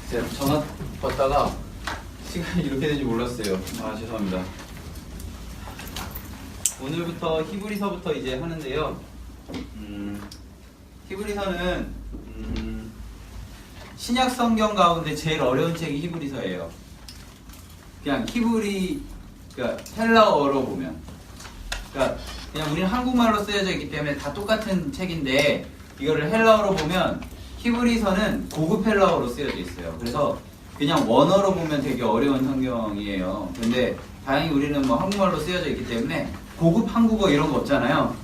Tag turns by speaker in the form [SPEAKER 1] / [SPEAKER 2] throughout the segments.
[SPEAKER 1] 제가 전화 받다가 시간이 이렇게 되는지 몰랐어요. 아, 죄송합니다. 오늘부터 히브리서부터 이제 하는데요. 히브리서는 신약 성경 가운데 제일 어려운 책이 히브리서예요. 그냥 그러니까 헬라어로 보면, 그러니까 그냥 우리는 한국말로 쓰여져 있기 때문에 다 똑같은 책인데 이거를 헬라어로 보면 히브리서는 고급 헬라어로 쓰여져 있어요. 그래서 그냥 원어로 보면 되게 어려운 성경이에요. 근데 다행히 우리는 뭐 한국말로 쓰여져 있기 때문에 고급 한국어 이런 거 없잖아요.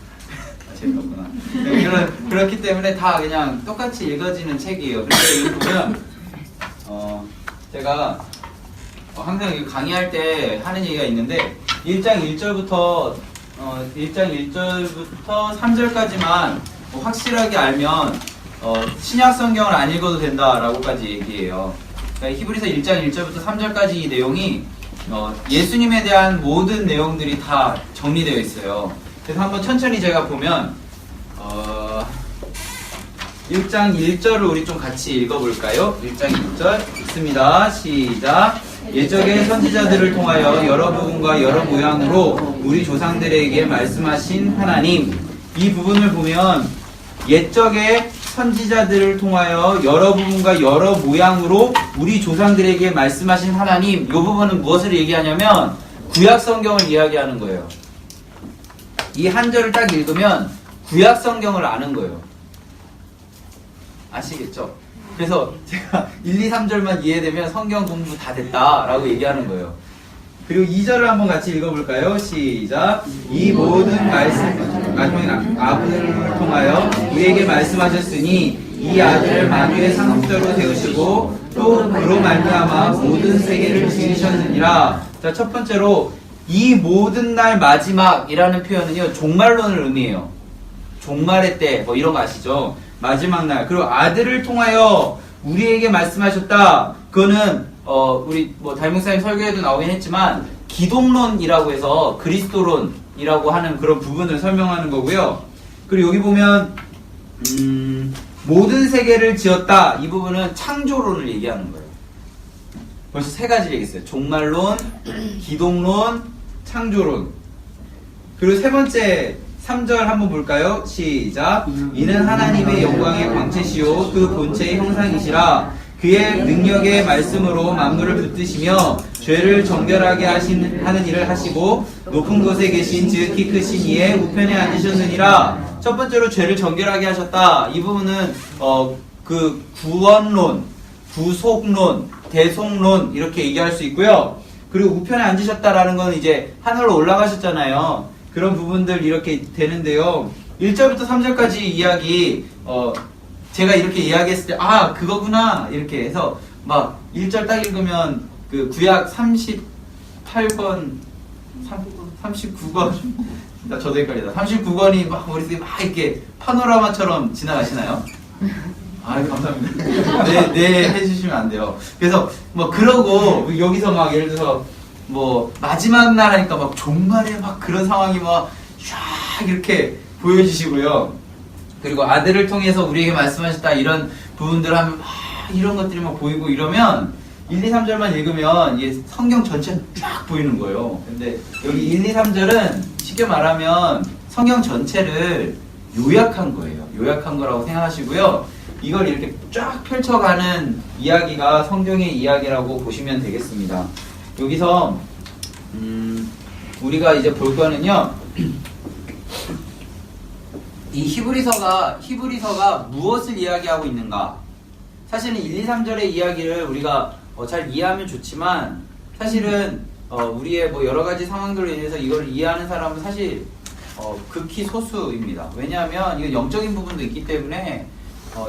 [SPEAKER 1] 재미없구나. 네, 그렇기 때문에 다 그냥 똑같이 읽어지는 책이에요. 그래서 여기 보면 제가 항상 강의할 때 하는 얘기가 있는데 1장 1절부터 3절까지만 확실하게 알면 신약 성경을 안 읽어도 된다라고까지 얘기해요. 그러니까 히브리서 1장 1절부터 3절까지 이 내용이 예수님에 대한 모든 내용들이 다 정리되어 있어요. 그래서 한번 천천히 제가 보면 1장 1절을 우리 좀 같이 읽어볼까요? 1장 1절 읽습니다. 시작. 옛적의 선지자들을 통하여 여러 부분과 여러 모양으로 우리 조상들에게 말씀하신 하나님. 이 부분을 보면 옛적의 선지자들을 통하여 여러 부분과 여러 모양으로 우리 조상들에게 말씀하신 하나님. 이 부분은 무엇을 얘기하냐면 구약 성경을 이야기하는 거예요. 이 한 절을 딱 읽으면 구약 성경을 아는 거예요. 아시겠죠? 그래서 제가 1, 2, 3절만 이해되면 성경 공부 다 됐다라고 얘기하는 거예요. 그리고 2절을 한번 같이 읽어볼까요? 시작. 이 모든 마지막에 아들을 통하여 우리에게 말씀하셨으니 이 아들을 만유의 상속자로 세우시고 또 그로 말미암아 모든 세계를 지으셨느니라. 자, 첫 번째로 이 모든 날 마지막이라는 표현은요, 종말론을 의미해요. 종말의 때, 뭐 이런 거 아시죠? 마지막 날. 그리고 아들을 통하여 우리에게 말씀하셨다. 그거는 우리 뭐 달목사님 설교에도 나오긴 했지만 기독론이라고 해서 그리스도론이라고 하는 그런 부분을 설명하는 거고요. 그리고 여기 보면 모든 세계를 지었다. 이 부분은 창조론을 얘기하는 거예요. 벌써 세 가지 얘기했어요. 종말론, 기독론, 창조론. 그리고 세 번째 3절 한번 볼까요? 시작. 이는 하나님의 영광의 광채시요 그 본체의 형상이시라. 그의 능력의 말씀으로 만물을 붙드시며 죄를 정결하게 하는 일을 하시고 높은 곳에 계신 지극히 크신 이의 우편에 앉으셨느니라. 첫 번째로 죄를 정결하게 하셨다. 이 부분은 그 구원론, 구속론, 대속론 이렇게 얘기할 수 있고요. 그리고 우편에 앉으셨다라는 건 이제 하늘로 올라가셨잖아요. 그런 부분들 이렇게 되는데요. 1절부터 3절까지 이야기, 제가 이렇게 이야기했을 때, 아, 그거구나. 이렇게 해서, 막, 1절 딱 읽으면, 그 구약 38번, 39번, 저도 헷갈리다. 39번이 막, 머릿속에 막 이렇게 파노라마처럼 지나가시나요? 아, 감사합니다. 네, 해주시면 안 돼요. 그래서, 뭐, 그러고, 여기서 막, 예를 들어서, 뭐, 마지막 날 하니까 막, 종말에 막 그런 상황이 막, 쫙 이렇게 보여주시고요. 그리고 아들을 통해서 우리에게 말씀하셨다, 이런 부분들 하면 막, 이런 것들이 막 보이고 이러면, 1, 2, 3절만 읽으면, 이게 성경 전체는 쫙 보이는 거예요. 근데, 여기 1, 2, 3절은 쉽게 말하면, 성경 전체를 요약한 거예요. 요약한 거라고 생각하시고요. 이걸 이렇게 쫙 펼쳐가는 이야기가 성경의 이야기라고 보시면 되겠습니다. 여기서 우리가 이제 볼 거는요, 이 히브리서가 무엇을 이야기하고 있는가? 사실은 1, 2, 3절의 이야기를 우리가 잘 이해하면 좋지만 사실은 우리의 뭐 여러 가지 상황들로 인해서 이걸 이해하는 사람은 사실 극히 소수입니다. 왜냐하면 이건 영적인 부분도 있기 때문에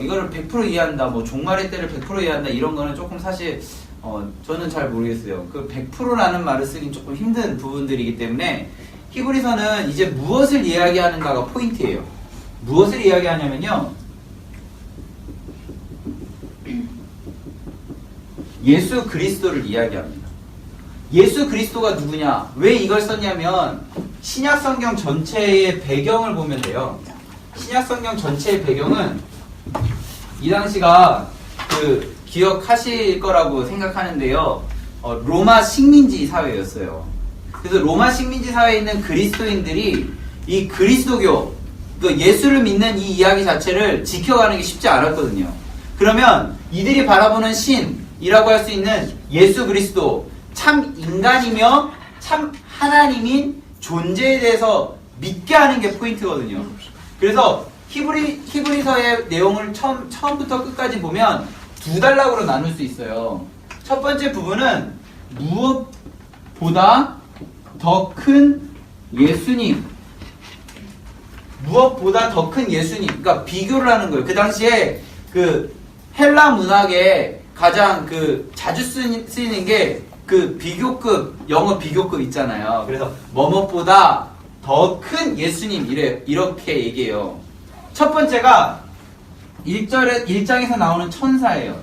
[SPEAKER 1] 이거를 100% 이해한다, 뭐 종말의 때를 100% 이해한다, 이런 거는 조금 사실 저는 잘 모르겠어요. 그 100%라는 말을 쓰긴 조금 힘든 부분들이기 때문에 히브리서는 이제 무엇을 이야기하는가가 포인트예요. 무엇을 이야기하냐면요, 예수 그리스도를 이야기합니다. 예수 그리스도가 누구냐? 왜 이걸 썼냐면 신약 성경 전체의 배경을 보면 돼요. 신약 성경 전체의 배경은 이 당시가 그 기억하실 거라고 생각하는데요. 로마 식민지 사회였어요. 그래서 로마 식민지 사회에 있는 그리스도인들이 이 그리스도교, 그 예수를 믿는 이 이야기 자체를 지켜가는 게 쉽지 않았거든요. 그러면 이들이 바라보는 신이라고 할 수 있는 예수 그리스도, 참 인간이며 참 하나님인 존재에 대해서 믿게 하는 게 포인트거든요. 그래서 히브리서의 내용을 처음부터 끝까지 보면 두 단락으로 나눌 수 있어요. 첫 번째 부분은 무엇보다 더 큰 예수님, 무엇보다 더 큰 예수님, 그러니까 비교를 하는 거예요. 그 당시에 그 헬라 문학에 가장 그 자주 쓰이는 게 그 비교급, 영어 비교급 있잖아요. 그래서 뭐뭐보다 더 큰 예수님, 이렇게 얘기해요. 첫 번째가 1장에서 나오는 천사예요.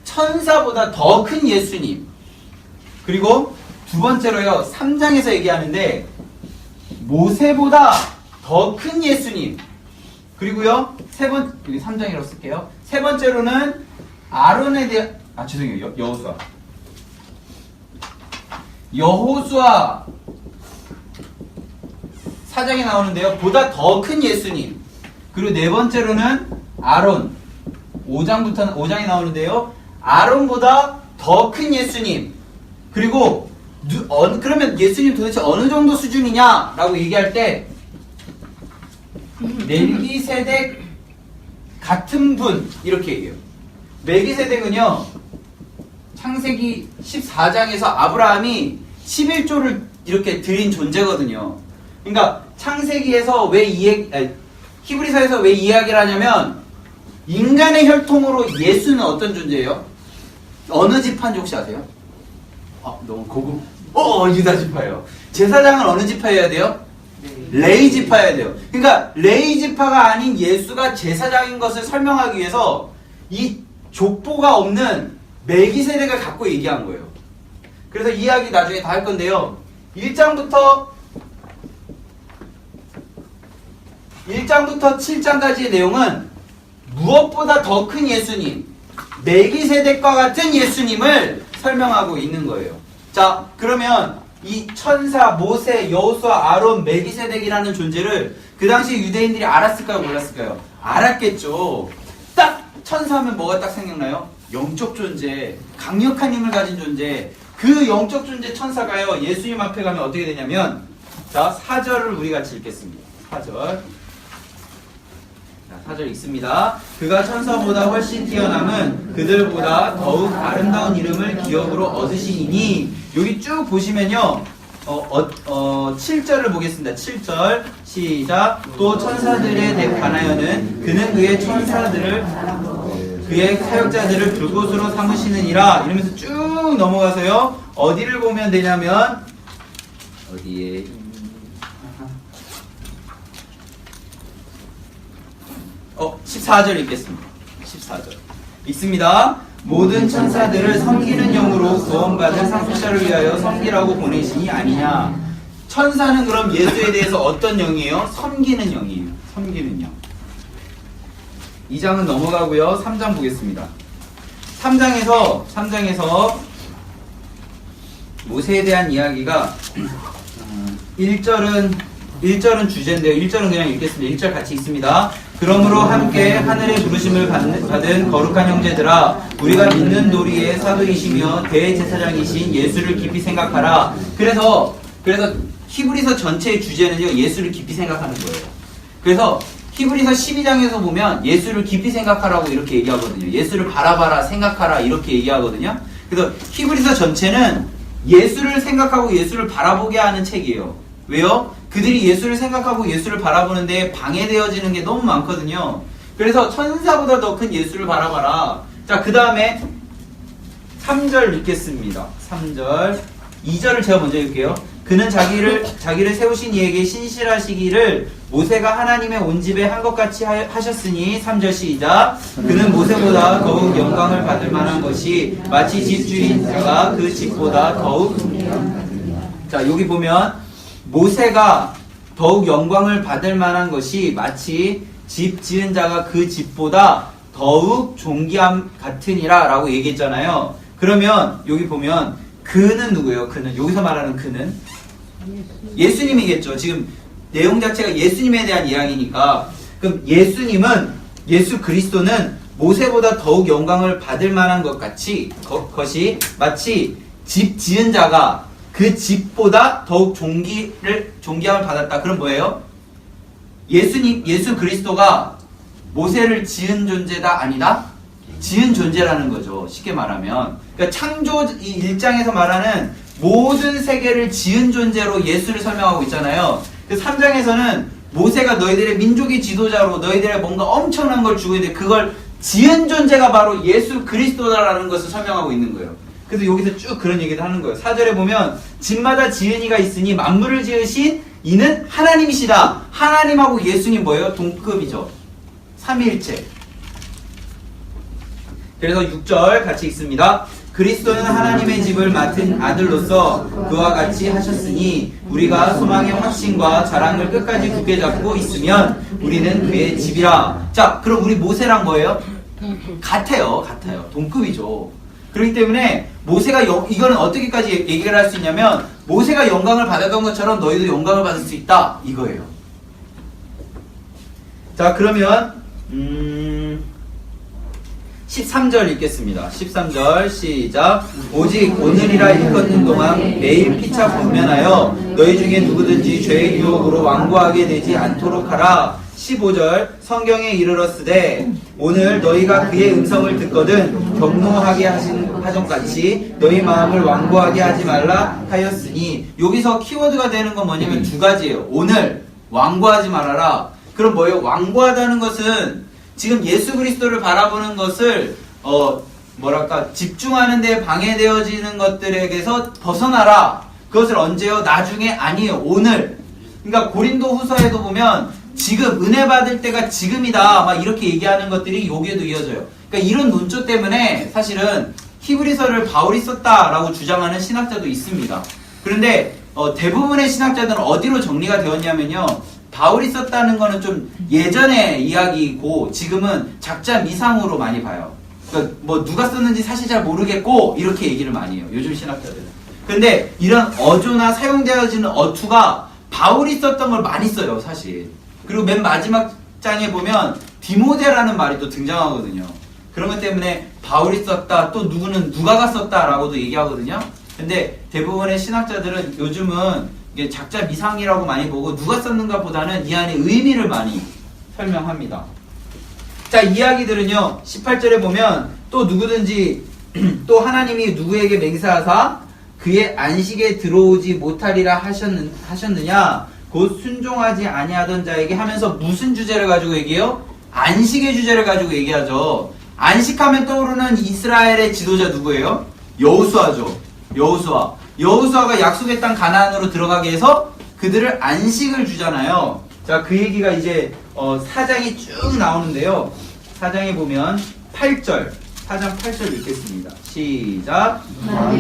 [SPEAKER 1] 천사보다 더 큰 예수님. 그리고 두 번째로요, 3장에서 얘기하는데 모세보다 더 큰 예수님. 그리고요, 여기 3장이라고 쓸게요. 세 번째로는 아론에 대한, 죄송해요. 여호수아 4장에 나오는데요. 보다 더 큰 예수님. 그리고 네 번째로는 아론 5장에 나오는데요. 아론보다 더 큰 예수님. 그리고 그러면 예수님 도대체 어느 정도 수준이냐라고 얘기할 때 멜기세덱 같은 분 이렇게 얘기해요. 멜기세덱은요, 창세기 14장에서 아브라함이 11조를 이렇게 드린 존재거든요. 그러니까 창세기에서 히브리서에서 왜 이야기를 하냐면 인간의 혈통으로 예수는 어떤 존재예요? 어느 지파인지 혹시 아세요? 너무 고급. 유다 지파예요. 제사장은 어느 지파여야 돼요? 레위 지파여야 돼요. 그러니까 레위 지파가 아닌 예수가 제사장인 것을 설명하기 위해서 이 족보가 없는 멜기세덱을 갖고 얘기한 거예요. 그래서 이 이야기 나중에 다 할 건데요. 1장부터 7장까지의 내용은 무엇보다 더 큰 예수님, 멜기세덱과 같은 예수님을 설명하고 있는 거예요. 자, 그러면 이 천사, 모세, 여호수아, 아론, 멜기세덱이라는 존재를 그 당시 유대인들이 알았을까요? 몰랐을까요? 알았겠죠. 딱 천사하면 뭐가 딱 생각나요? 영적 존재, 강력한 힘을 가진 존재. 그 영적 존재 천사가요, 예수님 앞에 가면 어떻게 되냐면, 자, 4절을 우리 같이 읽겠습니다. 4절. 자, 4절 읽습니다. 그가 천사보다 훨씬 뛰어남은 그들보다 더욱 아름다운 이름을 기업으로 얻으시니. 여기 쭉 보시면요, 7절을 보겠습니다. 7절 시작. 또 천사들에 관하여는 그는 그의 천사들을, 그의 사역자들을 불꽃으로 삼으시느니라. 이러면서 쭉 넘어가서요, 어디를 보면 되냐면, 어디에 14절 읽겠습니다. 14절 읽습니다. 모든 천사들을 섬기는 영으로 구원받은 상속자를 위하여 섬기라고 보내시니 아니냐. 천사는 그럼 예수에 대해서 어떤 영이에요? 섬기는 영이에요. 섬기는 영. 2장은 넘어가고요. 3장 보겠습니다. 3장에서 모세에 대한 이야기가 1절은 주제인데요. 1절은 그냥 읽겠습니다. 1절 같이 읽습니다. 그러므로 함께 하늘의 부르심을 받은 거룩한 형제들아, 우리가 믿는 도리의 사도이시며 대제사장이신 예수를 깊이 생각하라. 그래서 히브리서 전체의 주제는요, 예수를 깊이 생각하는 거예요. 그래서 히브리서 12장에서 보면 예수를 깊이 생각하라고 이렇게 얘기하거든요. 예수를 바라봐라, 생각하라 이렇게 얘기하거든요. 그래서 히브리서 전체는 예수를 생각하고 예수를 바라보게 하는 책이에요. 왜요? 그들이 예수를 생각하고 예수를 바라보는데 방해되어지는 게 너무 많거든요. 그래서 천사보다 더 큰 예수를 바라봐라. 자, 그 다음에 3절 읽겠습니다. 3절. 2절을 제가 먼저 읽을게요. 그는 자기를 세우신 이에게 신실하시기를 모세가 하나님의 온 집에 한 것 같이 하셨으니. 3절 시작. 그는 모세보다 더욱 영광을 받을 만한 것이 마치 집주인자가 그 집보다 더욱. 자, 여기 보면 모세가 더욱 영광을 받을 만한 것이 마치 집 지은 자가 그 집보다 더욱 존귀함 같으니라 라고 얘기했잖아요. 그러면 여기 보면 그는 누구예요? 그는 여기서 말하는 그는 예수님이겠죠. 지금 내용 자체가 예수님에 대한 이야기니까 그럼 예수 그리스도는 모세보다 더욱 영광을 받을 만한 것 같이 것이 마치 집 지은 자가 그 집보다 더욱 존귀함을 받았다. 그럼 뭐예요? 예수 그리스도가 모세를 지은 존재다? 아니다? 지은 존재라는 거죠. 쉽게 말하면. 그러니까 창조 이 1장에서 말하는 모든 세계를 지은 존재로 예수를 설명하고 있잖아요. 그 3장에서는 모세가 너희들의 민족의 지도자로 너희들의 뭔가 엄청난 걸 주고 있는데 그걸 지은 존재가 바로 예수 그리스도다라는 것을 설명하고 있는 거예요. 그래서 여기서 쭉 그런 얘기를 하는 거예요. 4절에 보면 집마다 지은 이가 있으니 만물을 지으신 이는 하나님이시다. 하나님하고 예수님 뭐예요? 동급이죠. 삼위일체. 그래서 6절 같이 읽습니다. 그리스도는 하나님의 집을 맡은 아들로서 그와 같이 하셨으니 우리가 소망의 확신과 자랑을 끝까지 굳게 잡고 있으면 우리는 그의 집이라. 자, 그럼 우리 모세랑 뭐예요? 같아요. 동급이죠. 그렇기 때문에 모세가 이거는 어떻게까지 얘기를 할 수 있냐면 모세가 영광을 받았던 것처럼 너희도 영광을 받을 수 있다. 이거예요. 자, 그러면 13절 읽겠습니다. 13절 시작. 오직 오늘이라 일컫는 동안 매일 피차 권면하여 너희 중에 누구든지 죄의 유혹으로 완고하게 되지 않도록 하라. 15절 성경에 이르렀으되 오늘 너희가 그의 음성을 듣거든 경노하게 하전같이 너희 마음을 완고하게 하지 말라 하였으니 여기서 키워드가 되는 건 뭐냐면 두 가지예요. 오늘 완고하지 말아라. 그럼 뭐예요? 완고하다는 것은 지금 예수 그리스도를 바라보는 것을 집중하는 데 방해되어지는 것들에게서 벗어나라. 그것을 언제요? 나중에 아니에요. 오늘. 그러니까 고린도 후서에도 보면 지금 은혜 받을 때가 지금이다. 막 이렇게 얘기하는 것들이 여기에도 이어져요. 그러니까 이런 논조 때문에 사실은 히브리서를 바울이 썼다라고 주장하는 신학자도 있습니다. 그런데 대부분의 신학자들은 어디로 정리가 되었냐면요. 바울이 썼다는 거는 좀 예전의 이야기이고 지금은 작자 미상으로 많이 봐요. 그러니까 뭐 누가 썼는지 사실 잘 모르겠고 이렇게 얘기를 많이 해요. 요즘 신학자들은. 근데 이런 어조나 사용되어지는 어투가 바울이 썼던 걸 많이 써요. 사실. 그리고 맨 마지막 장에 보면 디모데라는 말이 또 등장하거든요. 그런 것 때문에 바울이 썼다, 또 누구는 누가가 썼다라고도 얘기하거든요. 근데 대부분의 신학자들은 요즘은 이게 작자 미상이라고 많이 보고 누가 썼는가 보다는 이 안에 의미를 많이 설명합니다. 자, 이야기들은요. 18절에 보면 또 누구든지 또 하나님이 누구에게 맹세하사 그의 안식에 들어오지 못하리라 하셨느냐 곧 순종하지 아니하던 자에게 하면서 무슨 주제를 가지고 얘기해요? 안식의 주제를 가지고 얘기하죠. 안식하면 떠오르는 이스라엘의 지도자 누구예요? 여호수아죠. 여호수아가 약속의 땅 가나안으로 들어가게 해서 그들을 안식을 주잖아요. 자, 그 얘기가 이제 4장이 쭉 나오는데요. 4장에 보면 8절 4장 8절 읽겠습니다. 시작.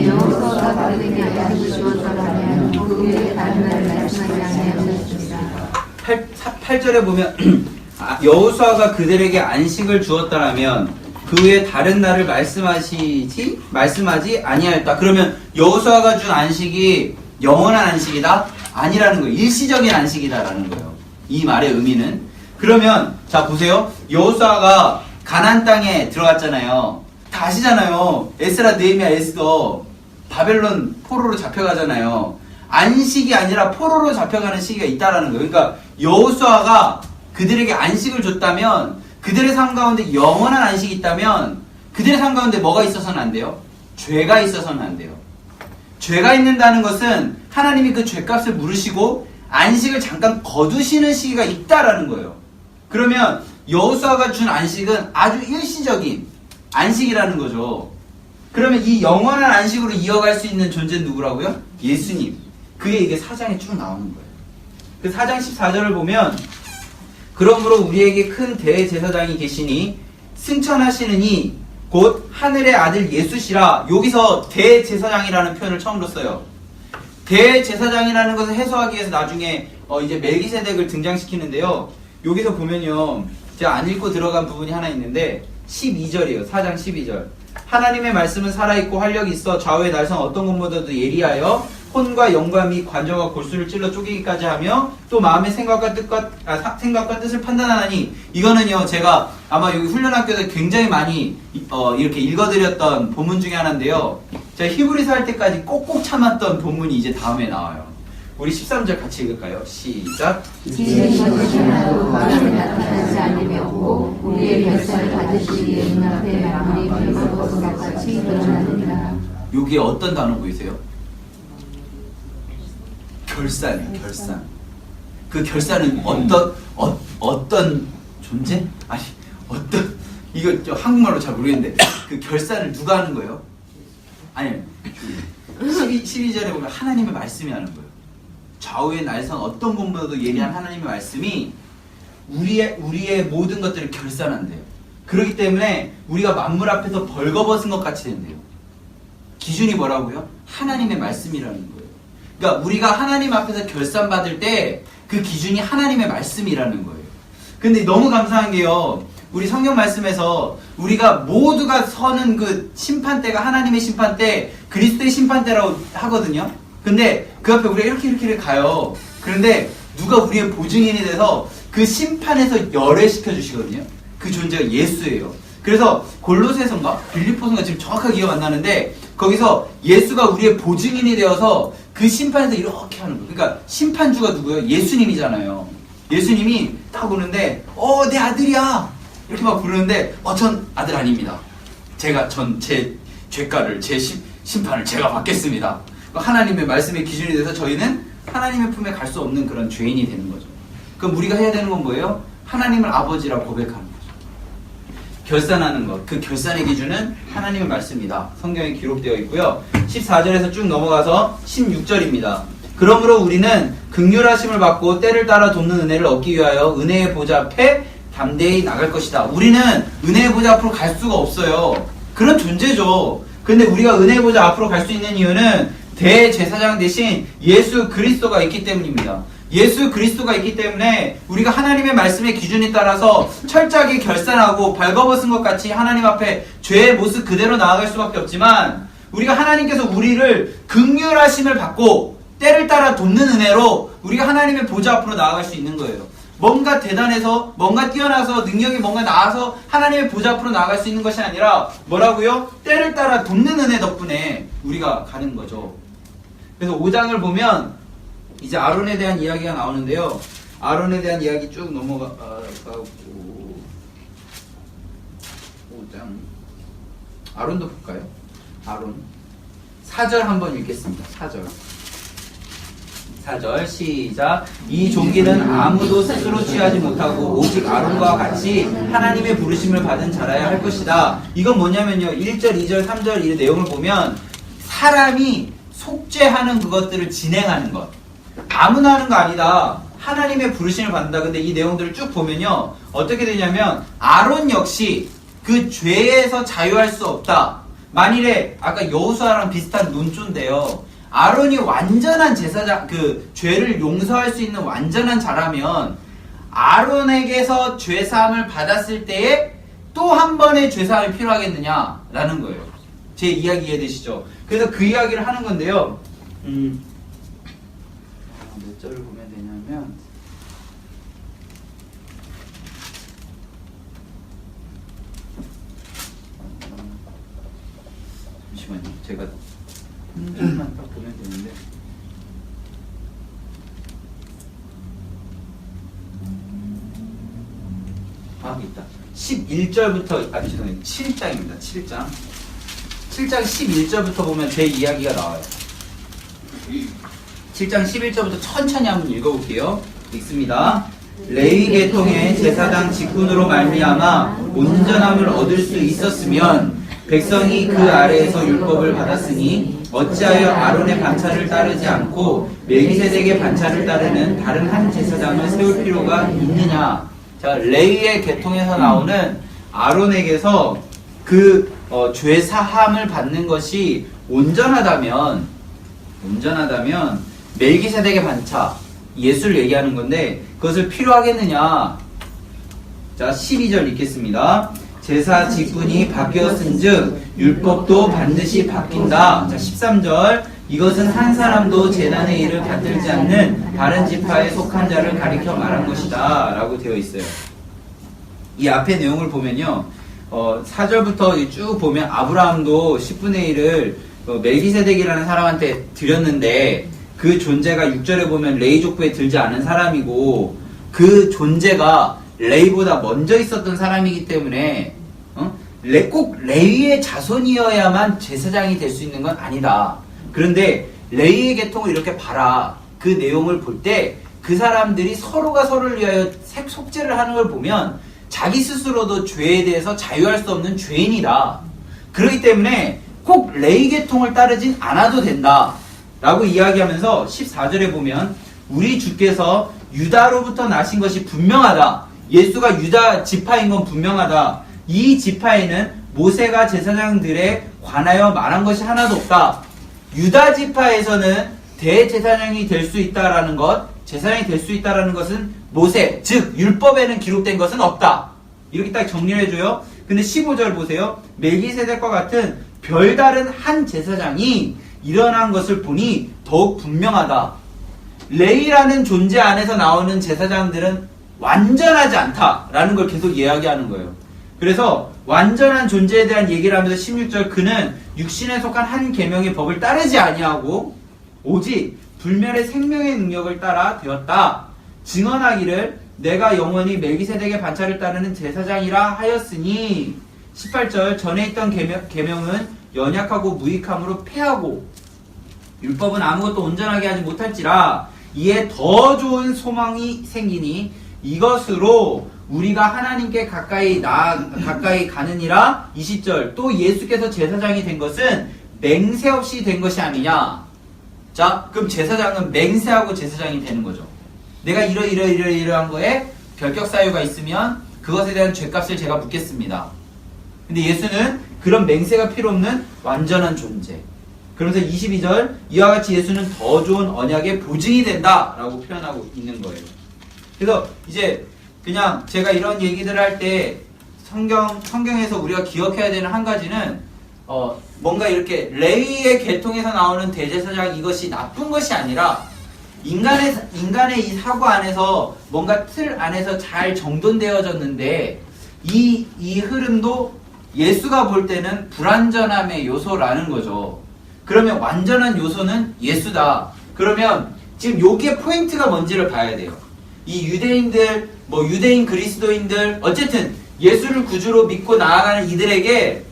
[SPEAKER 1] 여호수아가 그들에게 안식을 주었더라면 그 후에 다른 날을 말씀하지 아니하였습니다. 8절에 보면 여호수아가 그들에게 안식을 주었더라면 그 후에 다른 날을 말씀하지 아니하였다. 그러면 여호수아가 준 안식이 영원한 안식이다? 아니라는 거예요. 일시적인 안식이다라는 거예요. 이 말의 의미는. 그러면 자 보세요. 여호수아가 가나안 땅에 들어갔잖아요. 다 아시잖아요. 에스라, 느헤미야, 에스더 바벨론 포로로 잡혀가잖아요. 안식이 아니라 포로로 잡혀가는 시기가 있다라는 거예요. 그러니까 여호수아가 그들에게 안식을 줬다면 그들의 삶 가운데 영원한 안식이 있다면 그들의 삶 가운데 뭐가 있어서는 안 돼요? 죄가 있어서는 안 돼요. 죄가 있는다는 것은 하나님이 그 죄값을 물으시고 안식을 잠깐 거두시는 시기가 있다라는 거예요. 그러면 여호수아가 준 안식은 아주 일시적인 안식이라는 거죠. 그러면 이 영원한 안식으로 이어갈 수 있는 존재는 누구라고요? 예수님. 그게 이게 4장에 쭉 나오는 거예요. 그 4장 14절을 보면 그러므로 우리에게 큰 대제사장이 계시니 승천하시느니 곧 하늘의 아들 예수시라. 여기서 대제사장이라는 표현을 처음으로 써요. 대제사장이라는 것을 해소하기 위해서 나중에 이제 멜기세덱을 등장시키는데요. 여기서 보면요. 제가 안 읽고 들어간 부분이 하나 있는데 12절이에요. 4장 12절. 하나님의 말씀은 살아있고 활력이 있어 좌우의 날선 어떤 것보다도 예리하여 혼과 영과 및 관절과 골수를 찔러 쪼개기까지 하며 또 마음의 생각과 뜻을 판단하나니, 이거는요 제가 아마 여기 훈련학교에서 굉장히 많이 이렇게 읽어드렸던 본문 중에 하나인데요, 제가 히브리서 할 때까지 꼭꼭 참았던 본문이 이제 다음에 나와요. 우리 13절 같이 읽을까요? 시작.
[SPEAKER 2] 이는 것이 하나도 마음에 나타나지 않으며 없고 우리의 결산을 받으시기 위해 눈앞에 아무리 별것 것과 같이 드러나느니라.
[SPEAKER 1] 여기에 어떤 단어 보이세요? 결산이에요. 결산. 그 결산은 어떤 존재? 아니 어떤, 이거 한국말로 잘 모르겠는데 그 결산을 누가 하는 거예요? 아니 12절에 보면 하나님의 말씀이 하는 거예요. 좌우의 날선 어떤 분보다도 예리한 하나님의 말씀이 우리의 모든 것들을 결산한대요. 그렇기 때문에 우리가 만물 앞에서 벌거벗은 것 같이 된대요. 기준이 뭐라고요? 하나님의 말씀이라는 거예요. 그러니까 우리가 하나님 앞에서 결산받을 때 그 기준이 하나님의 말씀이라는 거예요. 근데 너무 감사한 게요, 우리 성경 말씀에서 우리가 모두가 서는 그 심판대가 하나님의 심판대, 그리스도의 심판대라고 하거든요. 근데 그 앞에 우리가 이렇게 가요. 그런데 누가 우리의 보증인이 돼서 그 심판에서 열애시켜 주시거든요. 그 존재가 예수예요. 그래서 골로새서인가 빌립보서인가 지금 정확하게 기억 안 나는데, 거기서 예수가 우리의 보증인이 되어서 그 심판에서 이렇게 하는 거예요. 그러니까 심판주가 누구예요? 예수님이잖아요. 예수님이 딱 오는데 내 아들이야 이렇게 막 부르는데 전 아들 아닙니다. 제 죄가를, 제 심판을 제가 받겠습니다. 하나님의 말씀의 기준이 돼서 저희는 하나님의 품에 갈 수 없는 그런 죄인이 되는 거죠. 그럼 우리가 해야 되는 건 뭐예요? 하나님을 아버지라고 고백하는 거죠. 결산하는 것, 그 결산의 기준은 하나님의 말씀이다. 성경에 기록되어 있고요. 14절에서 쭉 넘어가서 16절입니다. 그러므로 우리는 긍휼하심을 받고 때를 따라 돕는 은혜를 얻기 위하여 은혜의 보좌 앞에 담대히 나갈 것이다. 우리는 은혜의 보좌 앞으로 갈 수가 없어요. 그런 존재죠. 근데 우리가 은혜의 보좌 앞으로 갈 수 있는 이유는 대제사장 대신 예수 그리스도가 있기 때문입니다. 예수 그리스도가 있기 때문에 우리가 하나님의 말씀의 기준에 따라서 철저하게 결산하고 발거벗은 것 같이 하나님 앞에 죄의 모습 그대로 나아갈 수밖에 없지만, 우리가 하나님께서 우리를 긍휼하심을 받고 때를 따라 돕는 은혜로 우리가 하나님의 보좌 앞으로 나아갈 수 있는 거예요. 뭔가 대단해서, 뭔가 뛰어나서, 능력이 뭔가 나아서 하나님의 보좌 앞으로 나아갈 수 있는 것이 아니라 뭐라고요? 때를 따라 돕는 은혜 덕분에 우리가 가는 거죠. 그래서 5장을 보면 이제 아론에 대한 이야기가 나오는데요. 아론에 대한 이야기 쭉 넘어가고 5장 아론도 볼까요? 아론 4절 한번 읽겠습니다. 4절 시작. 이 종기는 아무도 스스로 취하지 못하고 오직 아론과 같이 하나님의 부르심을 받은 자라야 할 것이다. 이건 뭐냐면요, 1절, 2절, 3절 이 내용을 보면 사람이 속죄하는 그것들을 진행하는 것, 아무나 하는 거 아니다. 하나님의 부르심을 받는다. 근데 이 내용들을 쭉 보면요, 어떻게 되냐면 아론 역시 그 죄에서 자유할 수 없다. 만일에 아까 여호수아랑 비슷한 논조인데요, 아론이 완전한 제사장, 그 죄를 용서할 수 있는 완전한 자라면 아론에게서 죄사함을 받았을 때에 또 한 번의 죄사함이 필요하겠느냐라는 거예요. 제 이야기 이해되시죠? 그래서 그 이야기를 하는 건데요. 몇 절을 보면 되냐면 잠시만요. 제가 한 절만 딱 보면 되는데 있다. 11절부터 죄송해요. 7장입니다. 7장 11절부터 보면 제 이야기가 나와요. 7장 11절부터 천천히 한번 읽어볼게요. 읽습니다. 레위 계통의 제사장 직분으로 말미암아 온전함을 얻을 수 있었으면 백성이 그 아래에서 율법을 받았으니 어찌하여 아론의 반차를 따르지 않고 멜기세덱의 반차를 따르는 다른 한 제사장을 세울 필요가 있느냐. 자, 레위의 계통에서 나오는 아론에게서 그 죄 사함을 받는 것이 온전하다면 멜기세덱의 반차, 예수를 얘기하는 건데 그것을 필요하겠느냐. 자, 12절 읽겠습니다. 제사 직분이 바뀌었은즉 율법도 반드시 바뀐다. 자, 13절. 이것은 한 사람도 제단의 일을 받들지 않는 다른 지파에 속한 자를 가리켜 말한 것이다 라고 되어 있어요. 이 앞에 내용을 보면요, 4절부터 쭉 보면 아브라함도 10분의 1을 멜기세덱이라는 사람한테 드렸는데 그 존재가 6절에 보면 레위 족보에 들지 않은 사람이고 그 존재가 레위보다 먼저 있었던 사람이기 때문에 꼭 레위의 자손이어야만 제사장이 될 수 있는 건 아니다. 그런데 레위의 계통을 이렇게 봐라. 그 내용을 볼 때 그 사람들이 서로가 서로를 위하여 속죄를 하는 걸 보면 자기 스스로도 죄에 대해서 자유할 수 없는 죄인이다. 그렇기 때문에 꼭 레위 계통을 따르진 않아도 된다 라고 이야기하면서 14절에 보면 우리 주께서 유다로부터 나신 것이 분명하다. 예수가 유다 지파인 건 분명하다. 이 지파에는 모세가 제사장들에 관하여 말한 것이 하나도 없다. 유다 지파에서는 대제사장이 될 수 있다라는 것, 제사장이 될 수 있다라는 것은 모세, 즉 율법에는 기록된 것은 없다. 이렇게 딱 정리를 해줘요. 근데 15절 보세요. 멜기세덱과 같은 별다른 한 제사장이 일어난 것을 보니 더욱 분명하다. 레위라는 존재 안에서 나오는 제사장들은 완전하지 않다라는 걸 계속 이야기하는 거예요. 그래서 완전한 존재에 대한 얘기를 하면서 16절 그는 육신에 속한 한 계명의 법을 따르지 아니하고 오직 불멸의 생명의 능력을 따라 되었다. 증언하기를 내가 영원히 멜기세덱의 반차를 따르는 제사장이라 하였으니 18절 전에 있던 계명은 연약하고 무익함으로 패하고 율법은 아무것도 온전하게 하지 못할지라 이에 더 좋은 소망이 생기니 이것으로 우리가 하나님께 가까이 가느니라. 20절 또 예수께서 제사장이 된 것은 맹세 없이 된 것이 아니냐. 자, 그럼 제사장은 맹세하고 제사장이 되는 거죠. 내가 이러한 거에 결격 사유가 있으면 그것에 대한 죄값을 제가 묻겠습니다. 근데 예수는 그런 맹세가 필요 없는 완전한 존재. 그러면서 22절 이와 같이 예수는 더 좋은 언약의 보증이 된다 라고 표현하고 있는 거예요. 그래서 이제 그냥 제가 이런 얘기들을 할 때 성경에서 우리가 기억해야 되는 한 가지는 뭔가 이렇게 레위의 계통에서 나오는 대제사장 이것이 나쁜 것이 아니라 인간의 이 사고 안에서 뭔가 틀 안에서 잘 정돈되어졌는데 이 흐름도 예수가 볼 때는 불완전함의 요소라는 거죠. 그러면 완전한 요소는 예수다. 그러면 지금 여기에 포인트가 뭔지를 봐야 돼요. 이 유대인들, 유대인 그리스도인들, 어쨌든 예수를 구주로 믿고 나아가는 이들에게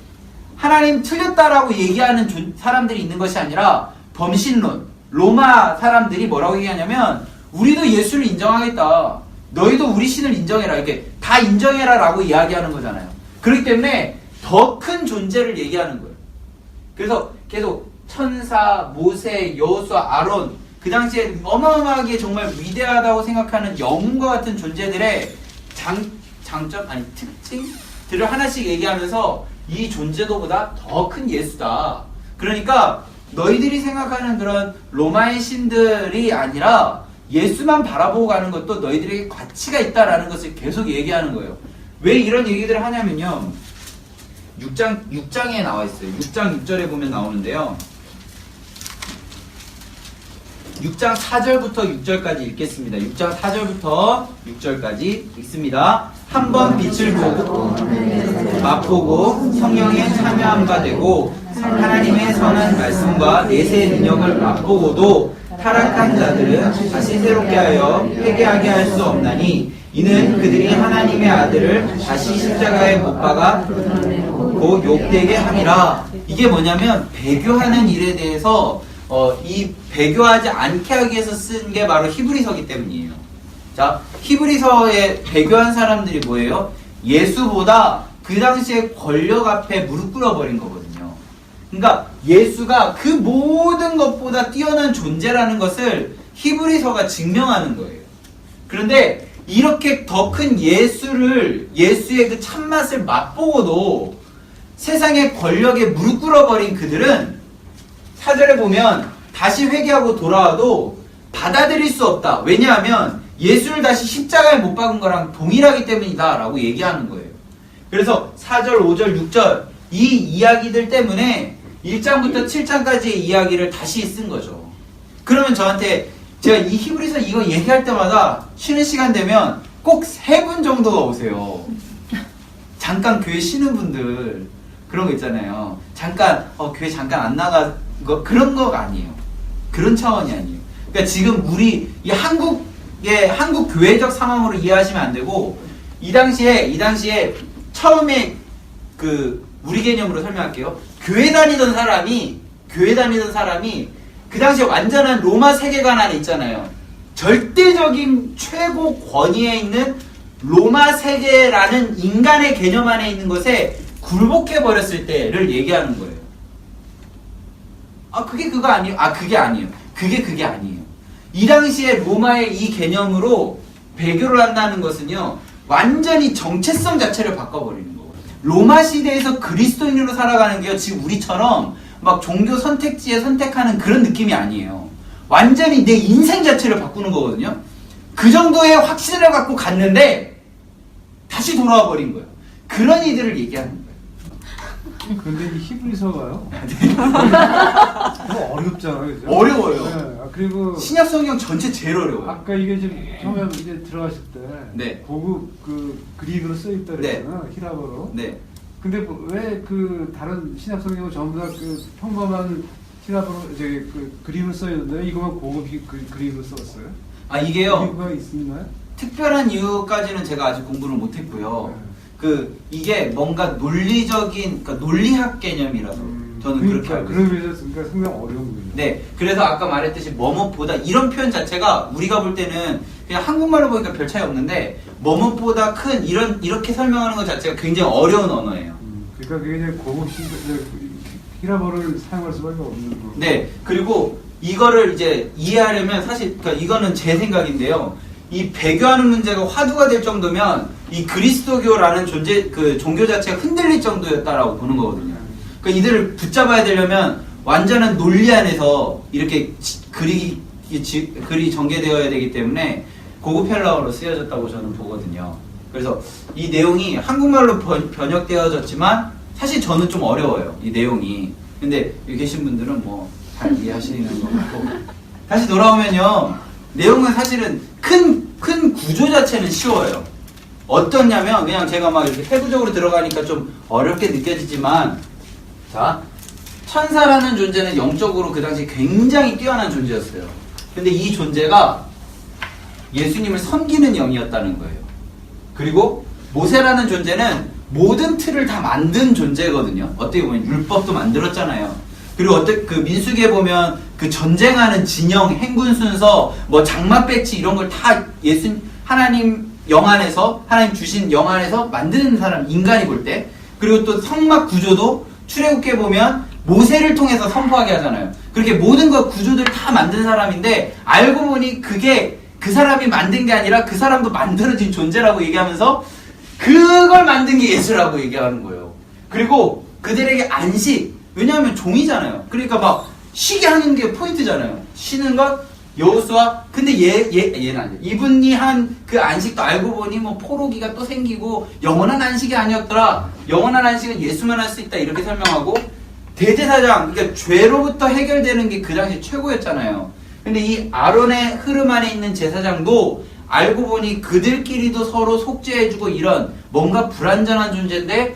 [SPEAKER 1] 하나님 틀렸다라고 얘기하는 사람들이 있는 것이 아니라 범신론, 로마 사람들이 뭐라고 얘기하냐면 우리도 예수를 인정하겠다. 너희도 우리 신을 인정해라. 이렇게 다 인정해라 라고 이야기하는 거잖아요. 그렇기 때문에 더 큰 존재를 얘기하는 거예요. 그래서 계속 천사, 모세, 여호수아, 아론 그 당시에 어마어마하게 정말 위대하다고 생각하는 영웅과 같은 존재들의 장점, 아니 특징들을 하나씩 얘기하면서 이 존재도보다 더 큰 예수다. 그러니까 너희들이 생각하는 그런 로마의 신들이 아니라 예수만 바라보고 가는 것도 너희들에게 가치가 있다라는 것을 계속 얘기하는 거예요. 왜 이런 얘기들을 하냐면요. 6장에 나와 있어요. 6장 6절에 보면 나오는데요. 6장 4절부터 6절까지 읽겠습니다. 6장 4절부터 6절까지 읽습니다. 한번 빛을 보고 맛보고 성령에 참여한 바 되고 하나님의 선한 말씀과 내세의 능력을 맛보고도 타락한 자들은 다시 새롭게 하여 회개하게 할 수 없나니 이는 그들이 하나님의 아들을 다시 십자가에 못 박아 곧 욕되게 함이라. 이게 뭐냐면 배교하는 일에 대해서 이 배교하지 않게 하기 위해서 쓴 게 바로 히브리서기 때문이에요. 자, 히브리서에 배교한 사람들이 뭐예요? 예수보다 그 당시에 권력 앞에 무릎 꿇어버린 거거든요. 그러니까 예수가 그 모든 것보다 뛰어난 존재라는 것을 히브리서가 증명하는 거예요. 그런데 이렇게 더 큰 예수의 그 참맛을 맛보고도 세상의 권력에 무릎 꿇어버린 그들은 4절에 보면 다시 회개하고 돌아와도 받아들일 수 없다. 왜냐하면 예수를 다시 십자가에 못 박은 거랑 동일하기 때문이다 라고 얘기하는 거예요. 그래서 4절, 5절, 6절 이 이야기들 때문에 1장부터 7장까지의 이야기를 다시 쓴 거죠. 그러면 저한테 제가 이 히브리서 이거 얘기할 때마다 쉬는 시간 되면 꼭 3분 정도가 오세요. 잠깐 교회 쉬는 분들 그런 거 있잖아요. 잠깐 교회 잠깐 안 나가 그런 거가 아니에요. 그런 차원이 아니에요. 그러니까 지금 우리 이 한국 교회적 상황으로 이해하시면 안 되고 이 당시에 처음에 그 우리 개념으로 설명할게요. 교회 다니던 사람이 그 당시에 완전한 로마 세계관 안에 있잖아요. 절대적인 최고 권위에 있는 로마 세계라는 인간의 개념 안에 있는 것에 굴복해 버렸을 때를 얘기하는 거예요. 그게 그거 아니에요? 그게 아니에요. 그게 아니에요. 이 당시에 로마의 이 개념으로 배교를 한다는 것은요, 완전히 정체성 자체를 바꿔버리는 거예요. 로마 시대에서 그리스도인으로 살아가는 게요, 지금 우리처럼 막 종교 선택지에 선택하는 그런 느낌이 아니에요. 완전히 내 인생 자체를 바꾸는 거거든요. 그 정도의 확신을 갖고 갔는데 다시 돌아와 버린 거예요. 그런 이들을 얘기하는 거예요.
[SPEAKER 3] 근데 이 히브리서가요? 너무 어렵잖아요, 그죠?
[SPEAKER 1] 어려워요.
[SPEAKER 3] 네. 그리고
[SPEAKER 1] 신약 성경 전체 제일 어려워요.
[SPEAKER 3] 아까 이게 지금 처음에 이제 들어가실 때
[SPEAKER 1] 네.
[SPEAKER 3] 고급 그 그릭으로 써 있다 그랬잖아요, 히라버로.
[SPEAKER 1] 네.
[SPEAKER 3] 근데 왜 그 다른 신약 성경은 전부 다 그 평범한 히라버로 그 그릭으로 써 있는데 이거만 고급 그릭으로 썼어요?
[SPEAKER 1] 이게요.
[SPEAKER 3] 이유가 있나요?
[SPEAKER 1] 특별한 이유까지는 제가 아직 공부를 못했고요.
[SPEAKER 3] 네.
[SPEAKER 1] 이게 뭔가 논리적인, 그러니까 논리학 개념이라서 저는 그렇게 알고 있어요.
[SPEAKER 3] 그러면서 상당히 어려운 거예요.
[SPEAKER 1] 네, 그래서 아까 말했듯이 뭐뭇보다 이런 표현 자체가 우리가 볼 때는 그냥 한국말로 보니까 별 차이 없는데 뭐뭇보다 큰 이렇게 설명하는 것 자체가 굉장히 어려운 언어예요.
[SPEAKER 3] 그러니까 그게 이제 고급 히라버를 사용할 수밖에 없는 거.
[SPEAKER 1] 네, 그리고 이거를 이제 이해하려면 사실 그러니까 이거는 제 생각인데요. 이 배교하는 문제가 화두가 될 정도면 이 그리스도교라는 종교 자체가 흔들릴 정도였다라고 보는 거거든요. 그러니까 이들을 붙잡아야 되려면 완전한 논리 안에서 이렇게 글이 전개되어야 되기 때문에 고급 헬라어로 쓰여졌다고 저는 보거든요. 그래서 이 내용이 한국말로 번역되어졌지만 사실 저는 좀 어려워요, 이 내용이. 근데 여기 계신 분들은 뭐 잘 이해하시는 것 같고. 다시 돌아오면요, 내용은 사실은 큰 구조 자체는 쉬워요. 어떻냐면 그냥 제가 막 이렇게 세부적으로 들어가니까 좀 어렵게 느껴지지만, 자, 천사라는 존재는 영적으로 그 당시 굉장히 뛰어난 존재였어요. 근데 이 존재가 예수님을 섬기는 영이었다는 거예요. 그리고 모세라는 존재는 모든 틀을 다 만든 존재거든요. 어떻게 보면 율법도 만들었잖아요. 그리고 그 민수기에 보면 그 전쟁하는 진영, 행군 순서, 뭐 장막 배치 이런 걸 다 하나님 영 안에서, 하나님 주신 영 안에서 만드는 사람, 인간이 볼 때. 그리고 또 성막 구조도 출애굽기에 보면 모세를 통해서 선포하게 하잖아요. 그렇게 모든 것 구조들 다 만든 사람인데 알고 보니 그게 그 사람이 만든 게 아니라 그 사람도 만들어진 존재라고 얘기하면서 그걸 만든 게 예수라고 얘기하는 거예요. 그리고 그들에게 안식, 왜냐하면 종이잖아요. 그러니까 막 쉬게 하는 게 포인트잖아요. 쉬는 것, 여호수아. 근데 얘는 아니에요. 이분이 한 그 안식도 알고 보니 뭐 포로기가 또 생기고 영원한 안식이 아니었더라. 영원한 안식은 예수만 할 수 있다. 이렇게 설명하고 대제사장, 그러니까 죄로부터 해결되는 게 그 당시 최고였잖아요. 근데 이 아론의 흐름 안에 있는 제사장도 알고 보니 그들끼리도 서로 속죄해주고 이런 뭔가 불완전한 존재인데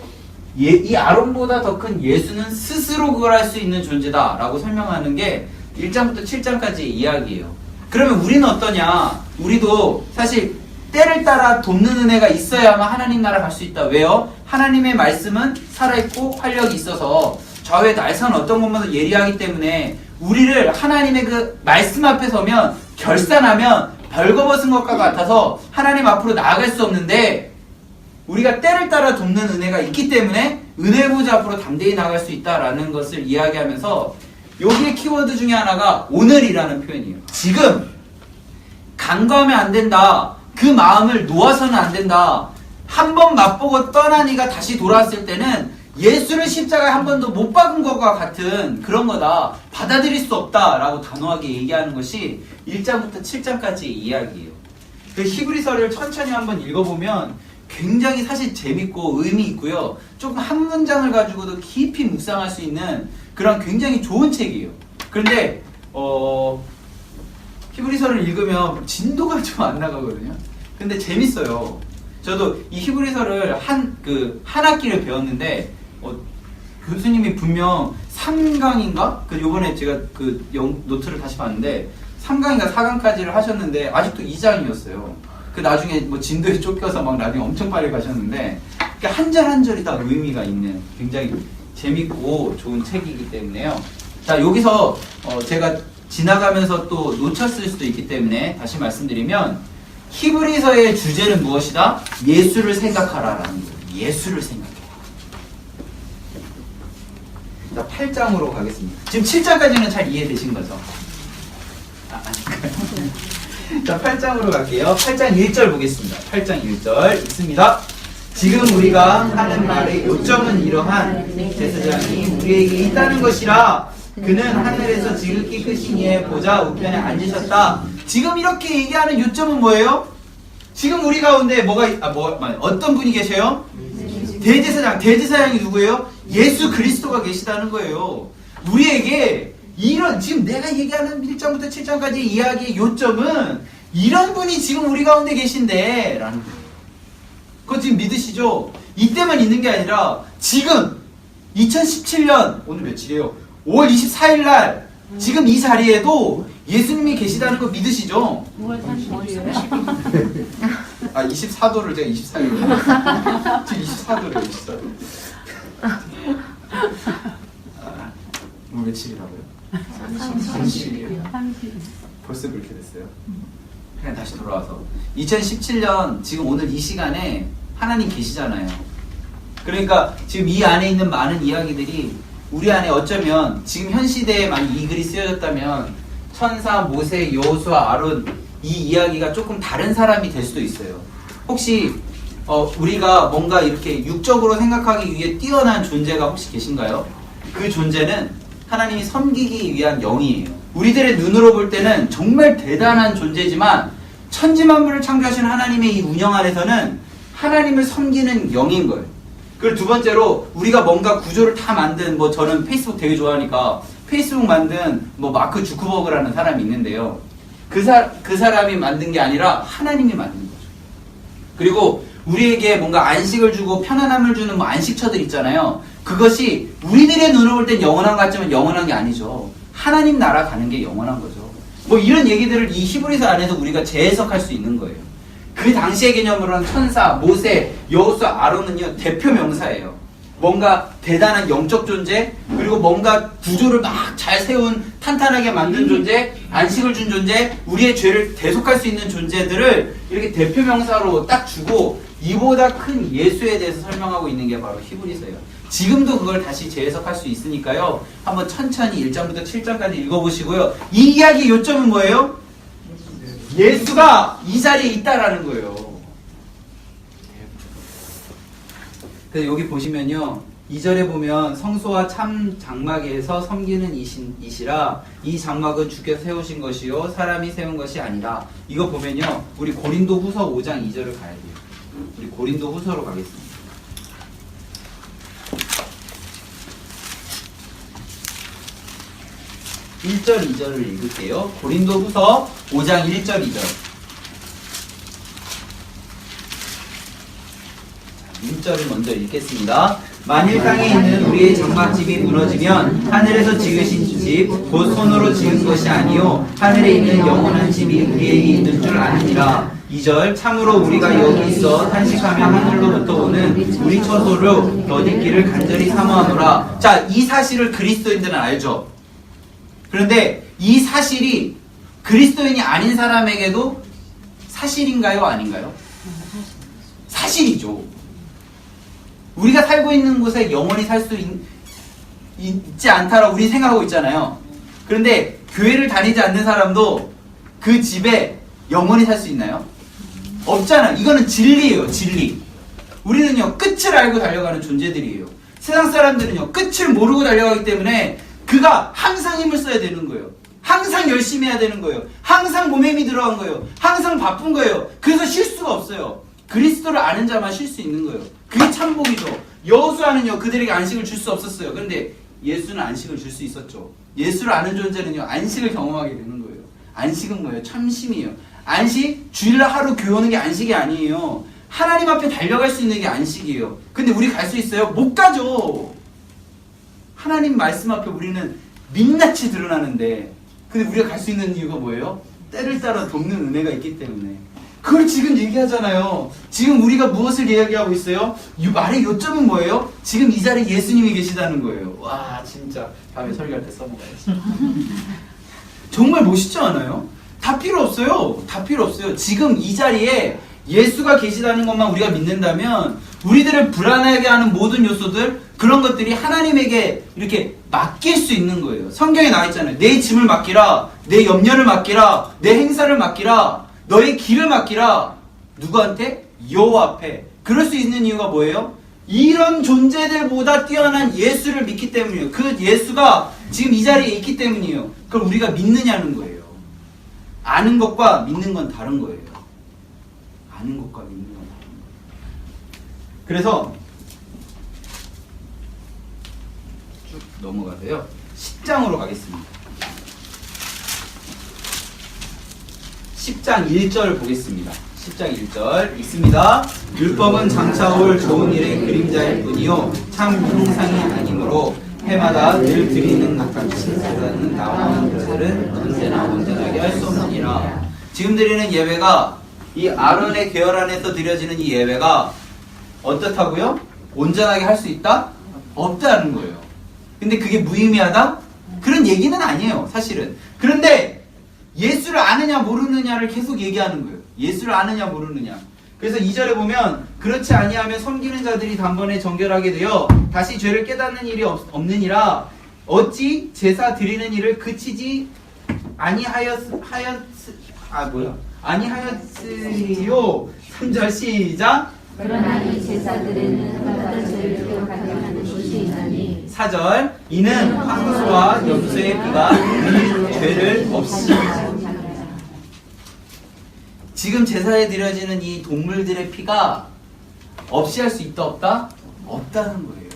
[SPEAKER 1] 이 아론보다 더 큰 예수는 스스로 그걸 할 수 있는 존재다라고 설명하는 게 1장부터 7장까지의 이야기예요. 그러면 우리는 어떠냐? 우리도 사실 때를 따라 돕는 은혜가 있어야만 하나님 나라 갈 수 있다. 왜요? 하나님의 말씀은 살아있고 활력이 있어서 좌우의 날선 어떤 것마다 예리하기 때문에 우리를 하나님의 그 말씀 앞에 서면 결산하면 벌거벗은 것과 같아서 하나님 앞으로 나아갈 수 없는데 우리가 때를 따라 돕는 은혜가 있기 때문에 은혜 보좌 앞으로 담대히 나갈 수 있다라는 것을 이야기하면서 여기에 키워드 중에 하나가 오늘이라는 표현이에요. 지금 간과하면 안 된다. 그 마음을 놓아서는 안 된다. 한 번 맛보고 떠난 이가 다시 돌아왔을 때는 예수를 십자가에 한 번도 못 박은 것과 같은 그런 거다. 받아들일 수 없다라고 단호하게 얘기하는 것이 1장부터 7장까지의 이야기예요. 그 히브리서를 천천히 한번 읽어보면 굉장히 사실 재밌고 의미 있고요. 조금 한 문장을 가지고도 깊이 묵상할 수 있는 그런 굉장히 좋은 책이에요. 그런데 히브리서를 읽으면 진도가 좀 안 나가거든요. 근데 재밌어요. 저도 이 히브리서를 한 학기를 배웠는데 교수님이 분명 3강인가? 요번에 제가 노트를 다시 봤는데 3강인가 4강까지를 하셨는데 아직도 2장이었어요. 나중에 뭐 진도에 쫓겨서 막 나중에 엄청 빨리 가셨는데 한 절 한 절이 다 의미가 있는 굉장히 재밌고 좋은 책이기 때문에요. 자, 여기서 제가 지나가면서 또 놓쳤을 수도 있기 때문에 다시 말씀드리면 히브리서의 주제는 무엇이다? 예수를 생각하라라는 거예요. 예수를 생각해라. 자, 8장으로 가겠습니다. 지금 7장까지는 잘 이해되신 거죠? 아닌가요? 자, 8장으로 갈게요. 8장 1절 보겠습니다. 8장 1절 있습니다. 지금 우리가 하는 말의 요점은 이러한 제사장이 우리에게 있다는 것이라. 그는 하늘에서 지극히 크신 이의 보좌 우편에 앉으셨다. 지금 이렇게 얘기하는 요점은 뭐예요? 지금 우리 가운데 어떤 분이 계셔요? 대제사장. 대제사장이 누구예요? 예수 그리스도가 계시다는 거예요. 우리에게 지금 내가 얘기하는 1장부터 7장까지 이야기의 요점은 이런 분이 지금 우리 가운데 계신데 라는 거예요. 그거 지금 믿으시죠? 이때만 있는 게 아니라 지금 2017년 오늘 며칠이에요? 5월 24일 날 지금 이 자리에도 예수님이 계시다는 거 믿으시죠?
[SPEAKER 2] 5월 30일이에요?
[SPEAKER 1] 24도를 제가 24일 지금 24도를 24도 오늘 며칠이라고요? 30일이요. 벌써 그렇게 됐어요? 그냥 다시 돌아와서 2017년 지금 오늘 이 시간에 하나님 계시잖아요. 그러니까 지금 이 안에 있는 많은 이야기들이 우리 안에 어쩌면 지금 현 시대에 만약 이 글이 쓰여졌다면 천사, 모세, 여호수아, 아론 이 이야기가 조금 다른 사람이 될 수도 있어요. 혹시 우리가 뭔가 이렇게 육적으로 생각하기 위해 뛰어난 존재가 혹시 계신가요? 그 존재는 하나님이 섬기기 위한 영이에요. 우리들의 눈으로 볼 때는 정말 대단한 존재지만 천지만물을 창조하신 하나님의 이 운영 안에서는 하나님을 섬기는 영인 거예요. 그리고 두 번째로 우리가 뭔가 구조를 다 만든 저는 페이스북 되게 좋아하니까 페이스북 만든 마크 주크버그라는 사람이 있는데요. 그 사람이 만든 게 아니라 하나님이 만든 거죠. 그리고 우리에게 뭔가 안식을 주고 편안함을 주는 안식처들 있잖아요. 그것이 우리들의 눈으로 볼 땐 영원한 것 같지만 영원한 게 아니죠. 하나님 나라 가는 게 영원한 거죠. 이런 얘기들을 이 히브리서 안에서 우리가 재해석할 수 있는 거예요. 그 당시의 개념으로는 천사, 모세, 여호수아, 아론은요 대표 명사예요. 뭔가 대단한 영적 존재, 그리고 뭔가 구조를 막 잘 세운 탄탄하게 만든 존재, 안식을 준 존재, 우리의 죄를 대속할 수 있는 존재들을 이렇게 대표 명사로 딱 주고 이보다 큰 예수에 대해서 설명하고 있는 게 바로 히브리서예요. 지금도 그걸 다시 재해석할 수 있으니까요. 한번 천천히 1장부터 7장까지 읽어보시고요. 이 이야기의 요점은 뭐예요? 예수가 이 자리에 있다라는 거예요. 그래서 여기 보시면요. 2절에 보면 성소와 참 장막에서 섬기는 이시라 이 장막은 주께서 세우신 것이요 사람이 세운 것이 아니라. 이거 보면요. 우리 고린도 후서 5장 2절을 가야 돼요. 우리 고린도 후서로 가겠습니다. (1절) (2절을) 읽을게요. 고린도 후서 5장 1절 2절. 1절을 먼저 읽겠습니다. 만일 땅에 있는 우리의 장막집이 무너지면 하늘에서 지으신 집 곧 손으로 지은 것이 아니요 하늘에 있는 영원한 집이 우리에게 있는 줄 아느니라. 2절. 참으로 우리가 여기 있어 탄식하며 하늘로부터 오는 우리 처소로 덧있기를 간절히 사모하노라. 자, 이 사실을 그리스도인들은 알죠. 그런데 이 사실이 그리스도인이 아닌 사람에게도 사실인가요? 아닌가요? 사실이죠. 우리가 살고 있는 곳에 영원히 살 수 있지 않다라고 우리 생각하고 있잖아요. 그런데 교회를 다니지 않는 사람도 그 집에 영원히 살 수 있나요? 없잖아요. 이거는 진리예요. 진리. 우리는요 끝을 알고 달려가는 존재들이에요. 세상 사람들은요 끝을 모르고 달려가기 때문에 그가 항상 힘을 써야 되는 거예요. 항상 열심히 해야 되는 거예요. 항상 몸에 힘이 들어간 거예요. 항상 바쁜 거예요. 그래서 쉴 수가 없어요. 그리스도를 아는 자만 쉴 수 있는 거예요. 그게 참복이죠. 여호수아는요 그들에게 안식을 줄 수 없었어요. 그런데 예수는 안식을 줄 수 있었죠. 예수를 아는 존재는요 안식을 경험하게 되는 거예요. 안식은 뭐예요? 참심이에요. 안식, 주일날 하루 교회 오는 게 안식이 아니에요. 하나님 앞에 달려갈 수 있는 게 안식이에요. 근데 우리 갈 수 있어요? 못 가죠. 하나님 말씀 앞에 우리는 민낯이 드러나는데, 근데 우리가 갈 수 있는 이유가 뭐예요? 때를 따라 돕는 은혜가 있기 때문에. 그걸 지금 얘기하잖아요. 지금 우리가 무엇을 이야기하고 있어요? 이 말의 요점은 뭐예요? 지금 이 자리에 예수님이 계시다는 거예요. 와, 진짜 다음에 설교할 때 써먹어야지. 정말 멋있지 않아요? 다 필요 없어요. 다 필요 없어요. 지금 이 자리에 예수가 계시다는 것만 우리가 믿는다면 우리들을 불안하게 하는 모든 요소들, 그런 것들이 하나님에게 이렇게 맡길 수 있는 거예요. 성경에 나와 있잖아요. 내 짐을 맡기라, 내 염려를 맡기라, 내 행사를 맡기라, 너의 길을 맡기라. 누구한테? 여호와 앞에. 그럴 수 있는 이유가 뭐예요? 이런 존재들보다 뛰어난 예수를 믿기 때문이에요. 그 예수가 지금 이 자리에 있기 때문이에요. 그걸 우리가 믿느냐는 거예요. 아는 것과 믿는 건 다른 거예요. 아는 것과 믿는 건 다른 거예요. 그래서 쭉 넘어가서요 10장으로 가겠습니다. 10장 1절 보겠습니다. 10장 1절 읽습니다. 율법은 장차 올 좋은 일의 그림자일 뿐이요 참 형상이 아니므로 해마다 늘 드리는 각각의 제사는 나오는 것들은 언제나 온전하게 할 수 없느니라. 지금 드리는 예배가, 이 아론의 계열 안에서 드려지는 이 예배가 어떻다고요? 온전하게 할 수 있다? 없다는 거예요. 근데 그게 무의미하다? 그런 얘기는 아니에요, 사실은. 그런데 예수를 아느냐 모르느냐를 계속 얘기하는 거예요. 예수를 아느냐 모르느냐. 그래서 2절에 보면 그렇지 아니하면 섬기는 자들이 단번에 정결하게 되어 다시 죄를 깨닫는 일이 없느니라. 어찌 제사 드리는 일을 그치지 아니하였으리요. 3절 시작.
[SPEAKER 2] 그러나 이 제사들에는 흠없는 죄를 기억하게 하는 것이 있나니
[SPEAKER 1] 4절 이는 황소와 염소의 피가 우리 죄를 없이. 지금 제사에 드려지는 이 동물들의 피가 없이 할 수 있다 없다? 없다는 거예요.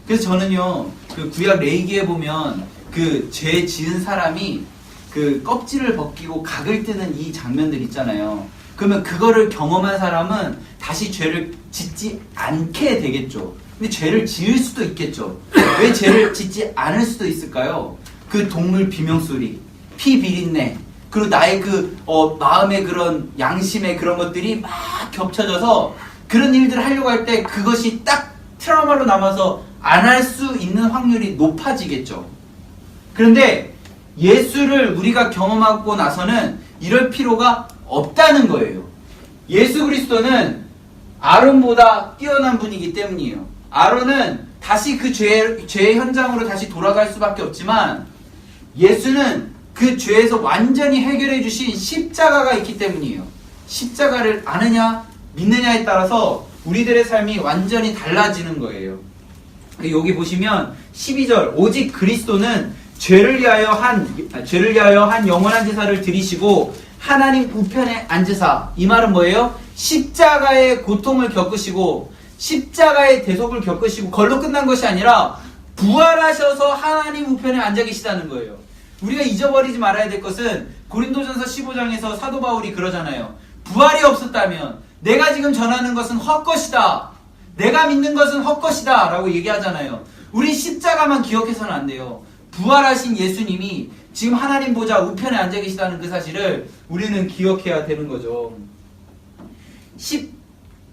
[SPEAKER 1] 그래서 저는요 그 구약 레위기에 보면 그 죄 지은 사람이 그 껍질을 벗기고 각을 뜨는 이 장면들 있잖아요. 그러면 그거를 경험한 사람은 다시 죄를 짓지 않게 되겠죠. 근데 죄를 지을 수도 있겠죠. 왜 죄를 짓지 않을 수도 있을까요? 그 동물 비명소리, 피 비린내, 그리고 나의 그 마음의 그런 양심의 그런 것들이 막 겹쳐져서 그런 일들을 하려고 할 때 그것이 딱 트라우마로 남아서 안 할 수 있는 확률이 높아지겠죠. 그런데 예수를 우리가 경험하고 나서는 이럴 필요가 없다는 거예요. 예수 그리스도는 아론보다 뛰어난 분이기 때문이에요. 아론은 다시 그 죄의 현장으로 다시 돌아갈 수밖에 없지만 예수는 그 죄에서 완전히 해결해 주신 십자가가 있기 때문이에요. 십자가를 아느냐 믿느냐에 따라서 우리들의 삶이 완전히 달라지는 거예요. 여기 보시면 12절 오직 그리스도는 죄를 위하여 한 영원한 제사를 드리시고 하나님 우편에 앉으사. 이 말은 뭐예요? 십자가의 고통을 겪으시고 십자가의 대속을 겪으시고 그걸로 끝난 것이 아니라 부활하셔서 하나님 우편에 앉아 계시다는 거예요. 우리가 잊어버리지 말아야 될 것은 고린도전서 15장에서 사도 바울이 그러잖아요. 부활이 없었다면 내가 지금 전하는 것은 헛것이다. 내가 믿는 것은 헛것이다 라고 얘기하잖아요. 우리 십자가만 기억해서는 안 돼요. 부활하신 예수님이 지금 하나님 보좌 우편에 앉아 계시다는 그 사실을 우리는 기억해야 되는 거죠.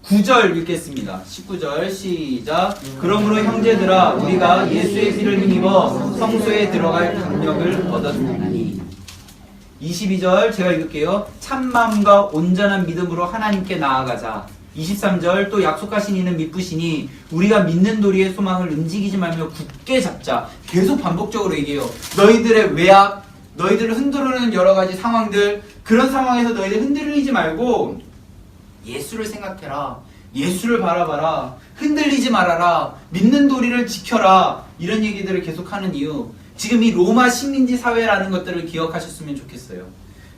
[SPEAKER 1] 19절 읽겠습니다. 19절 시작. 그러므로 형제들아 우리가 예수의 피를 힘입어 성소에 들어갈 강력을 얻었나니. 22절 제가 읽을게요. 참마음과 온전한 믿음으로 하나님께 나아가자. 23절 또 약속하신 이는 믿으시니 우리가 믿는 도리의 소망을 움직이지 말며 굳게 잡자. 계속 반복적으로 얘기해요. 너희들의 외압, 너희들을 흔들어오는 여러 가지 상황들, 그런 상황에서 너희들 흔들리지 말고 예수를 생각해라. 예수를 바라봐라. 흔들리지 말아라. 믿는 도리를 지켜라. 이런 얘기들을 계속하는 이유, 지금 이 로마 식민지 사회라는 것들을 기억하셨으면 좋겠어요.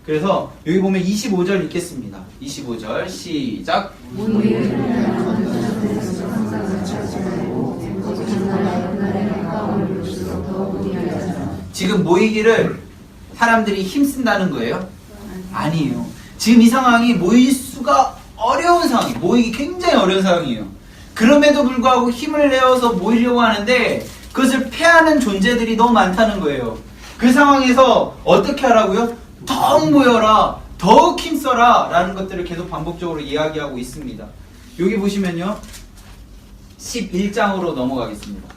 [SPEAKER 1] 그래서 여기 보면 25절 읽겠습니다. 25절 시작. 지금 모이기를 사람들이 힘쓴다는 거예요? 아니에요. 지금 이 상황이 모일 수가 어려운 상황이에요. 모이기 굉장히 어려운 상황이에요. 그럼에도 불구하고 힘을 내어서 모이려고 하는데 그것을 패하는 존재들이 너무 많다는 거예요. 그 상황에서 어떻게 하라고요? 더욱 모여라, 더욱 힘써라 라는 것들을 계속 반복적으로 이야기하고 있습니다. 여기 보시면요 11장으로 넘어가겠습니다.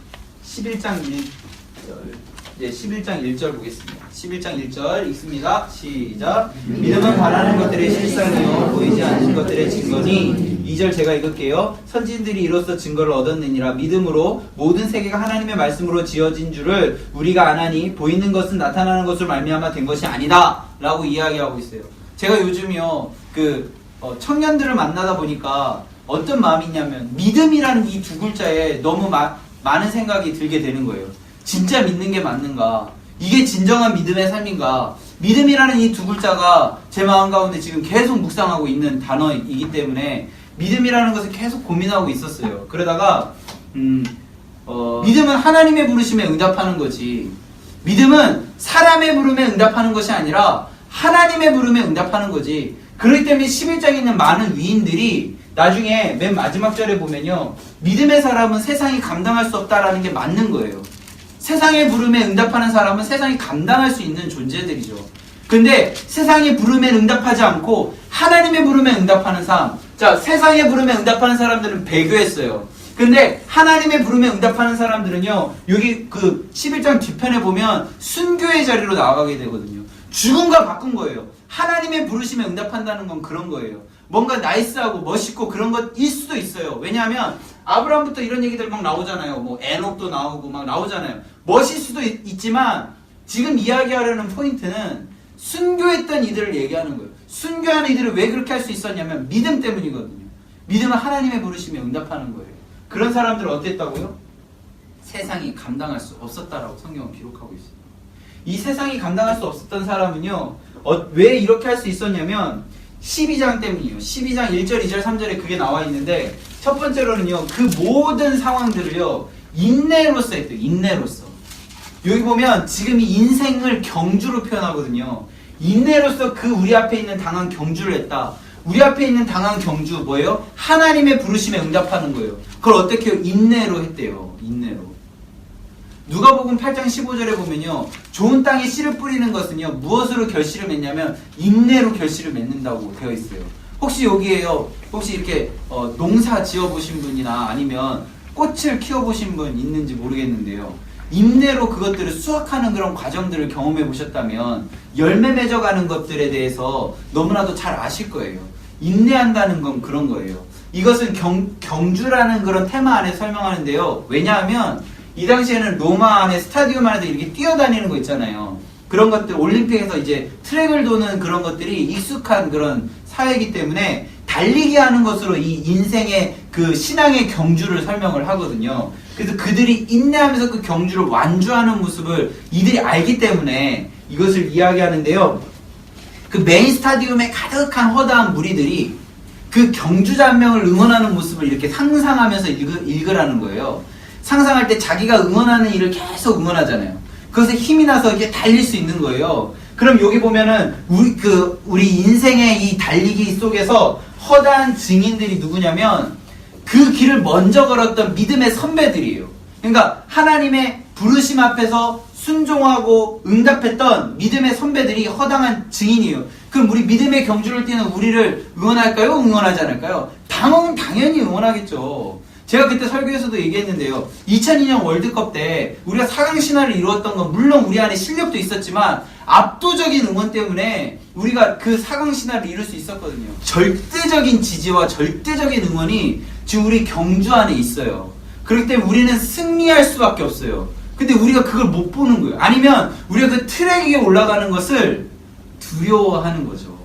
[SPEAKER 1] 11장 1절, 이제 11장 1절 보겠습니다. 11장 1절 읽습니다. 시작. 믿음은 바라는 것들의 실상이요 보이지 않는 것들의 증거니. 2절 제가 읽을게요. 선진들이 이로써 증거를 얻었느니라. 믿음으로 모든 세계가 하나님의 말씀으로 지어진 줄을 우리가 아나니 보이는 것은 나타나는 것을 말미암아 된 것이 아니다 라고 이야기하고 있어요. 제가 요즘요 청년들을 만나다 보니까 어떤 마음이 있냐면 믿음이라는 이 두 글자에 너무 많은 생각이 들게 되는 거예요. 진짜 믿는 게 맞는가? 이게 진정한 믿음의 삶인가? 믿음이라는 이 두 글자가 제 마음 가운데 지금 계속 묵상하고 있는 단어이기 때문에 믿음이라는 것을 계속 고민하고 있었어요. 그러다가 믿음은 하나님의 부르심에 응답하는 거지. 믿음은 사람의 부름에 응답하는 것이 아니라 하나님의 부름에 응답하는 거지. 그렇기 때문에 11장에 있는 많은 위인들이 나중에 맨 마지막 절에 보면요 믿음의 사람은 세상이 감당할 수 없다라는 게 맞는 거예요. 세상의 부름에 응답하는 사람은 세상이 감당할 수 있는 존재들이죠. 근데 세상의 부름에 응답하지 않고 하나님의 부름에 응답하는 사람, 자 세상의 부름에 응답하는 사람들은 배교했어요. 근데 하나님의 부름에 응답하는 사람들은요 여기 그 11장 뒤편에 보면 순교의 자리로 나아가게 되거든요. 죽음과 바꾼 거예요. 하나님의 부르심에 응답한다는 건 그런 거예요. 뭔가 나이스하고 멋있고 그런 것일 수도 있어요. 왜냐하면 아브라함부터 이런 얘기들 막 나오잖아요. 뭐 에녹도 나오고 막 나오잖아요. 멋일 수도 있지만 지금 이야기하려는 포인트는 순교했던 이들을 얘기하는 거예요. 순교하는 이들을 왜 그렇게 할 수 있었냐면 믿음 때문이거든요. 믿음은 하나님의 부르심에 응답하는 거예요. 그런 사람들은 어땠다고요? 세상이 감당할 수 없었다라고 성경은 기록하고 있어요. 이 세상이 감당할 수 없었던 사람은요 왜 이렇게 할 수 있었냐면 12장 때문이에요. 12장 1절, 2절, 3절에 그게 나와 있는데 첫 번째로는요 그 모든 상황들을요 인내로서 했대요. 인내로서. 여기 보면 지금 이 인생을 경주로 표현하거든요. 인내로서 그 우리 앞에 있는 당한 경주를 했다. 우리 앞에 있는 당한 경주 뭐예요? 하나님의 부르심에 응답하는 거예요. 그걸 어떻게 해요? 인내로 했대요. 인내로. 누가복음 8장 15절에 보면요 좋은 땅에 씨를 뿌리는 것은요 무엇으로 결실을 맺냐면 인내로 결실을 맺는다고 되어 있어요. 혹시 여기에요 혹시 이렇게 농사 지어보신 분이나 아니면 꽃을 키워보신 분 있는지 모르겠는데요 인내로 그것들을 수확하는 그런 과정들을 경험해 보셨다면 열매 맺어가는 것들에 대해서 너무나도 잘 아실 거예요. 인내한다는 건 그런 거예요. 이것은 경주라는 그런 테마 안에 설명하는데요 왜냐하면 이 당시에는 로마 안에 스타디움 안에서 이렇게 뛰어다니는 거 있잖아요. 그런 것들 올림픽에서 이제 트랙을 도는 그런 것들이 익숙한 그런 사회이기 때문에 달리기 하는 것으로 이 인생의 그 신앙의 경주를 설명을 하거든요. 그래서 그들이 인내하면서 그 경주를 완주하는 모습을 이들이 알기 때문에 이것을 이야기하는데요. 그 메인 스타디움에 가득한 허다한 무리들이 그 경주자 한 명을 응원하는 모습을 이렇게 상상하면서 읽으라는 거예요. 상상할 때 자기가 응원하는 일을 계속 응원하잖아요. 그것에 힘이 나서 이렇게 달릴 수 있는 거예요. 그럼 여기 보면은 우리 인생의 이 달리기 속에서 허다한 증인들이 누구냐면 그 길을 먼저 걸었던 믿음의 선배들이에요. 그러니까 하나님의 부르심 앞에서 순종하고 응답했던 믿음의 선배들이 허당한 증인이에요. 그럼 우리 믿음의 경주를 뛰는 우리를 응원할까요? 응원하지 않을까요? 당연히 응원하겠죠. 제가 그때 설교에서도 얘기했는데요. 2002년 월드컵 때 우리가 4강 신화를 이루었던 건 물론 우리 안에 실력도 있었지만 압도적인 응원 때문에 우리가 그 4강 신화를 이룰 수 있었거든요. 절대적인 지지와 절대적인 응원이 지금 우리 경주 안에 있어요. 그렇기 때문에 우리는 승리할 수밖에 없어요. 근데 우리가 그걸 못 보는 거예요. 아니면 우리가 그 트랙 위에 올라가는 것을 두려워하는 거죠.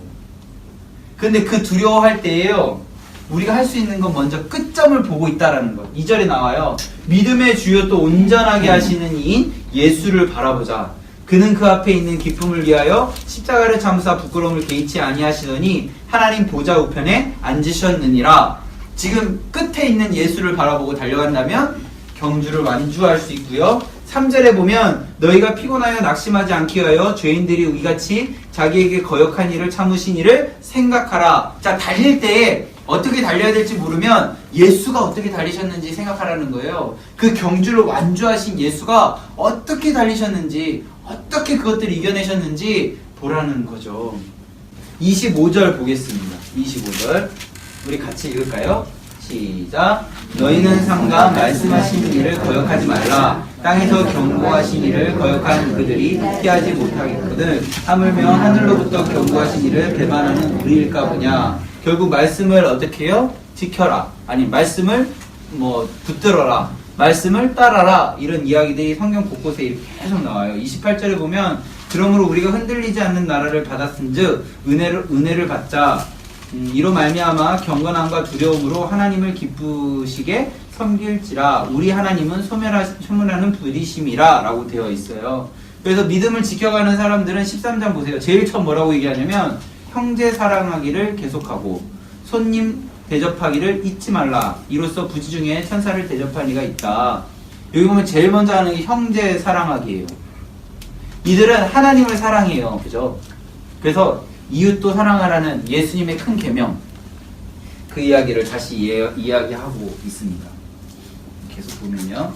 [SPEAKER 1] 근데 그 두려워할 때에요. 우리가 할 수 있는 건 먼저 끝점을 보고 있다라는 것. 2절에 나와요. 믿음의 주요 또 온전하게 하시는 이인 예수를 바라보자. 그는 그 앞에 있는 기쁨을 위하여 십자가를 참으사 부끄러움을 개의치 아니하시더니 하나님 보좌 우편에 앉으셨느니라. 지금 끝에 있는 예수를 바라보고 달려간다면 경주를 완주할 수 있고요. 3절에 보면 너희가 피곤하여 낙심하지 않기 위하여 죄인들이 이같이 자기에게 거역한 일을 참으신 일을 생각하라. 자, 달릴 때에 어떻게 달려야 될지 모르면 예수가 어떻게 달리셨는지 생각하라는 거예요. 그 경주를 완주하신 예수가 어떻게 달리셨는지, 어떻게 그것들을 이겨내셨는지 보라는 거죠. 25절 보겠습니다. 25절 우리 같이 읽을까요? 시작. 너희는 삼가 말씀하신 일을 거역하지 말라. 땅에서 경고하신 일을 거역한 그들이 피하지 못하겠거든. 하물며 하늘로부터 경고하신 일을 배반하는 우리일까 보냐. 결국 말씀을 어떻게 해요? 지켜라. 아니 말씀을 붙들어라. 말씀을 따라라. 이런 이야기들이 성경 곳곳에 이렇게 계속 나와요. 28절에 보면 그러므로 우리가 흔들리지 않는 나라를 받았은즉 은혜를 받자. 이로 말미암아 경건함과 두려움으로 하나님을 기쁘시게 섬길지라. 우리 하나님은 소멸하는 분이심이라 라고 되어 있어요. 그래서 믿음을 지켜가는 사람들은 13장 보세요. 제일 처음 뭐라고 얘기하냐면 형제 사랑하기를 계속하고 손님 대접하기를 잊지 말라. 이로써 부지 중에 천사를 대접한 이가 있다. 여기 보면 제일 먼저 하는 게 형제 사랑하기예요. 이들은 하나님을 사랑해요. 그죠? 그래서 이웃도 사랑하라는 예수님의 큰 계명, 그 이야기를 다시 이야기하고 있습니다. 계속 보면요.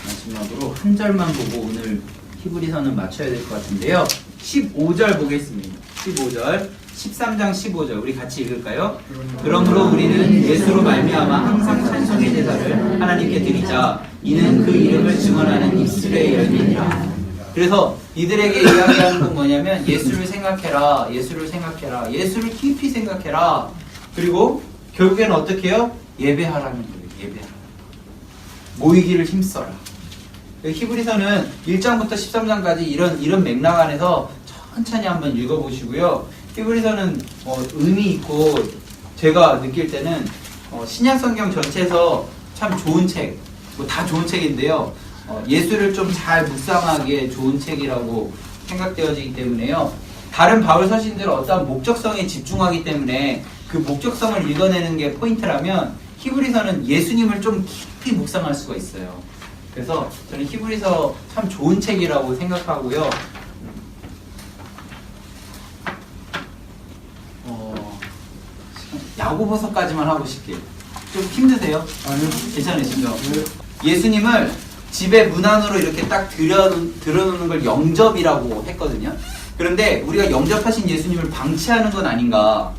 [SPEAKER 1] 마지막으로 한 절만 보고 오늘 히브리서는 맞춰야 될 것 같은데요. 15절 보겠습니다. 15절, 13장 15절 우리 같이 읽을까요? 그러므로 우리는 예수로 말미암아 항상 찬송의 제사를 하나님께 드리자. 이는 그 이름을 증언하는 입술의 열매니라. 그래서 이들에게 이야기하는 건 뭐냐면 예수를 생각해라. 예수를 생각해라. 예수를 깊이 생각해라. 그리고 결국에는 어떻게 해요? 예배하라는 거예요. 예배하라. 모이기를 힘써라. 히브리서는 1장부터 13장까지 이런 맥락 안에서 천천히 한번 읽어보시고요. 히브리서는 의미 있고 제가 느낄 때는 신약 성경 전체에서 참 좋은 책, 다 좋은 책인데요. 예수를 좀 잘 묵상하기에 좋은 책이라고 생각되어지기 때문에요. 다른 바울 서신들은 어떤 목적성에 집중하기 때문에 그 목적성을 읽어내는 게 포인트라면 히브리서는 예수님을 좀 깊이 묵상할 수가 있어요. 그래서 저는 히브리서 참 좋은 책이라고 생각하고요. 야고보서까지만 하고 싶게요. 좀 힘드세요?
[SPEAKER 3] 아니요.
[SPEAKER 1] 괜찮으시죠? 네. 예수님을 집에 문 안으로 이렇게 딱 들어놓는 걸 영접이라고 했거든요. 그런데 우리가 영접하신 예수님을 방치하는 건 아닌가.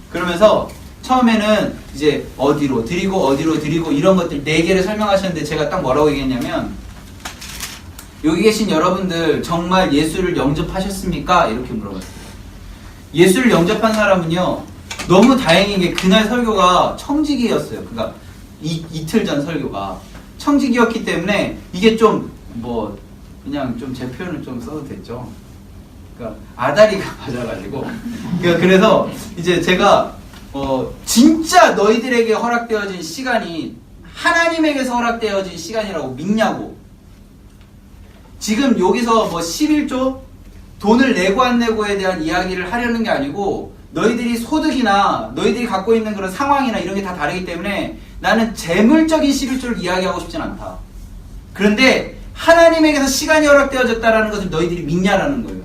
[SPEAKER 1] 그러면서 처음에는 이제 어디로 드리고 이런 것들 4개를 설명하셨는데 제가 딱 뭐라고 얘기했냐면 여기 계신 여러분들 정말 예수를 영접하셨습니까? 이렇게 물어봤어요. 예수를 영접한 사람은요 너무 다행인 게 그날 설교가 청지기였어요. 그러니까 이틀 전 설교가 청지기였기 때문에 이게 좀 그냥 좀 제 표현을 좀 써도 됐죠. 그러니까 아다리가 맞아가지고 그래서 이제 제가 진짜 너희들에게 허락되어진 시간이 하나님에게서 허락되어진 시간이라고 믿냐고. 지금 여기서 11조 돈을 내고 안 내고에 대한 이야기를 하려는 게 아니고 너희들이 소득이나 너희들이 갖고 있는 그런 상황이나 이런 게 다 다르기 때문에 나는 재물적인 11조를 이야기하고 싶진 않다. 그런데 하나님에게서 시간이 허락되어졌다라는 것을 너희들이 믿냐라는 거예요.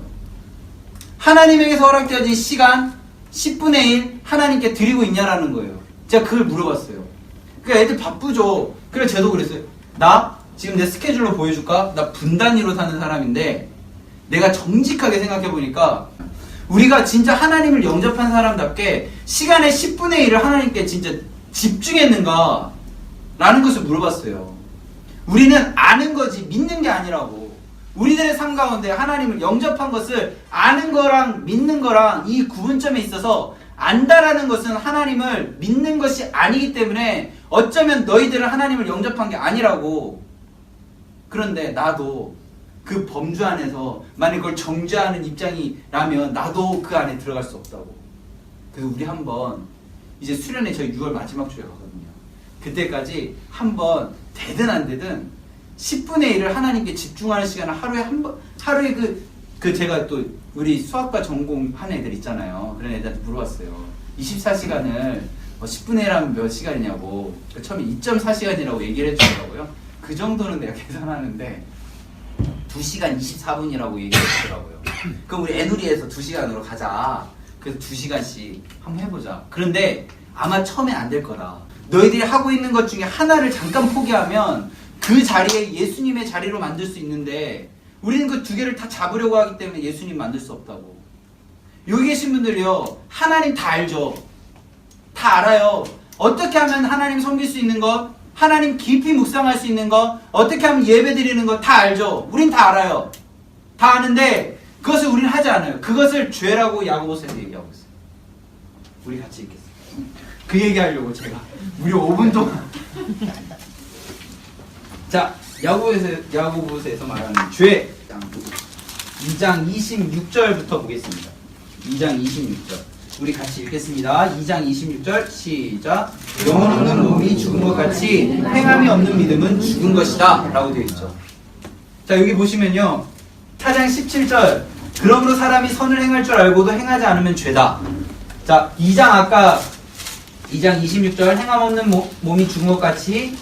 [SPEAKER 1] 하나님에게서 허락되어진 시간 10분의 1 하나님께 드리고 있냐라는 거예요. 제가 그걸 물어봤어요. 그러니까 애들 바쁘죠. 그래서 저도 그랬어요. 나 지금 내 스케줄로 보여줄까? 나 분단위로 사는 사람인데 내가 정직하게 생각해보니까 우리가 진짜 하나님을 영접한 사람답게 시간의 10분의 1을 하나님께 진짜 집중했는가? 라는 것을 물어봤어요. 우리는 아는 거지 믿는 게 아니라고. 우리들의 삶 가운데 하나님을 영접한 것을 아는 거랑 믿는 거랑 이 구분점에 있어서 안다라는 것은 하나님을 믿는 것이 아니기 때문에 어쩌면 너희들은 하나님을 영접한 게 아니라고. 그런데 나도 그 범주 안에서 만약 그걸 정죄하는 입장이라면 나도 그 안에 들어갈 수 없다고. 그래서 우리 한번 이제 수련회 저희 6월 마지막 주에 가거든요. 그때까지 한번 되든 안 되든 10분의 1을 하나님께 집중하는 시간을 하루에 한 번, 하루에 제가 또 우리 수학과 전공한 애들 있잖아요. 그런 애들한테 물어봤어요. 24시간을 10분의 1 하면 몇 시간이냐고. 처음에 2.4시간이라고 얘기를 해주더라고요. 그 정도는 내가 계산하는데 2시간 24분이라고 얘기를 해주더라고요. 그럼 우리 애누리에서 2시간으로 가자. 그래서 2시간씩 한번 해보자. 그런데 아마 처음엔 안 될 거다. 너희들이 하고 있는 것 중에 하나를 잠깐 포기하면 그 자리에 예수님의 자리로 만들 수 있는데 우리는 그 두 개를 다 잡으려고 하기 때문에 예수님 만들 수 없다고. 여기 계신 분들이요, 하나님 다 알죠. 다 알아요. 어떻게 하면 하나님 섬길 수 있는 것, 하나님 깊이 묵상할 수 있는 것, 어떻게 하면 예배 드리는 것 다 알죠. 우린 다 알아요. 다 아는데 그것을 우리는 하지 않아요. 그것을 죄라고 야고보서에서 얘기하고 있어요. 우리 같이 읽겠습니다. 그 얘기하려고 제가 무려 5분 동안 자, 야고보서에서 말하는 죄 2장 26절부터 보겠습니다. 2장 26절 우리 같이 읽겠습니다. 2장 26절 시작. 영혼 없는 몸이 죽은 것 같이 행함이 없는 믿음은 죽은 것이다 라고 되어 있죠. 자, 여기 보시면요, 4장 17절 그러므로 사람이 선을 행할 줄 알고도 행하지 않으면 죄다. 자, 2장 26절 행함 없는 몸이 죽은 것 같이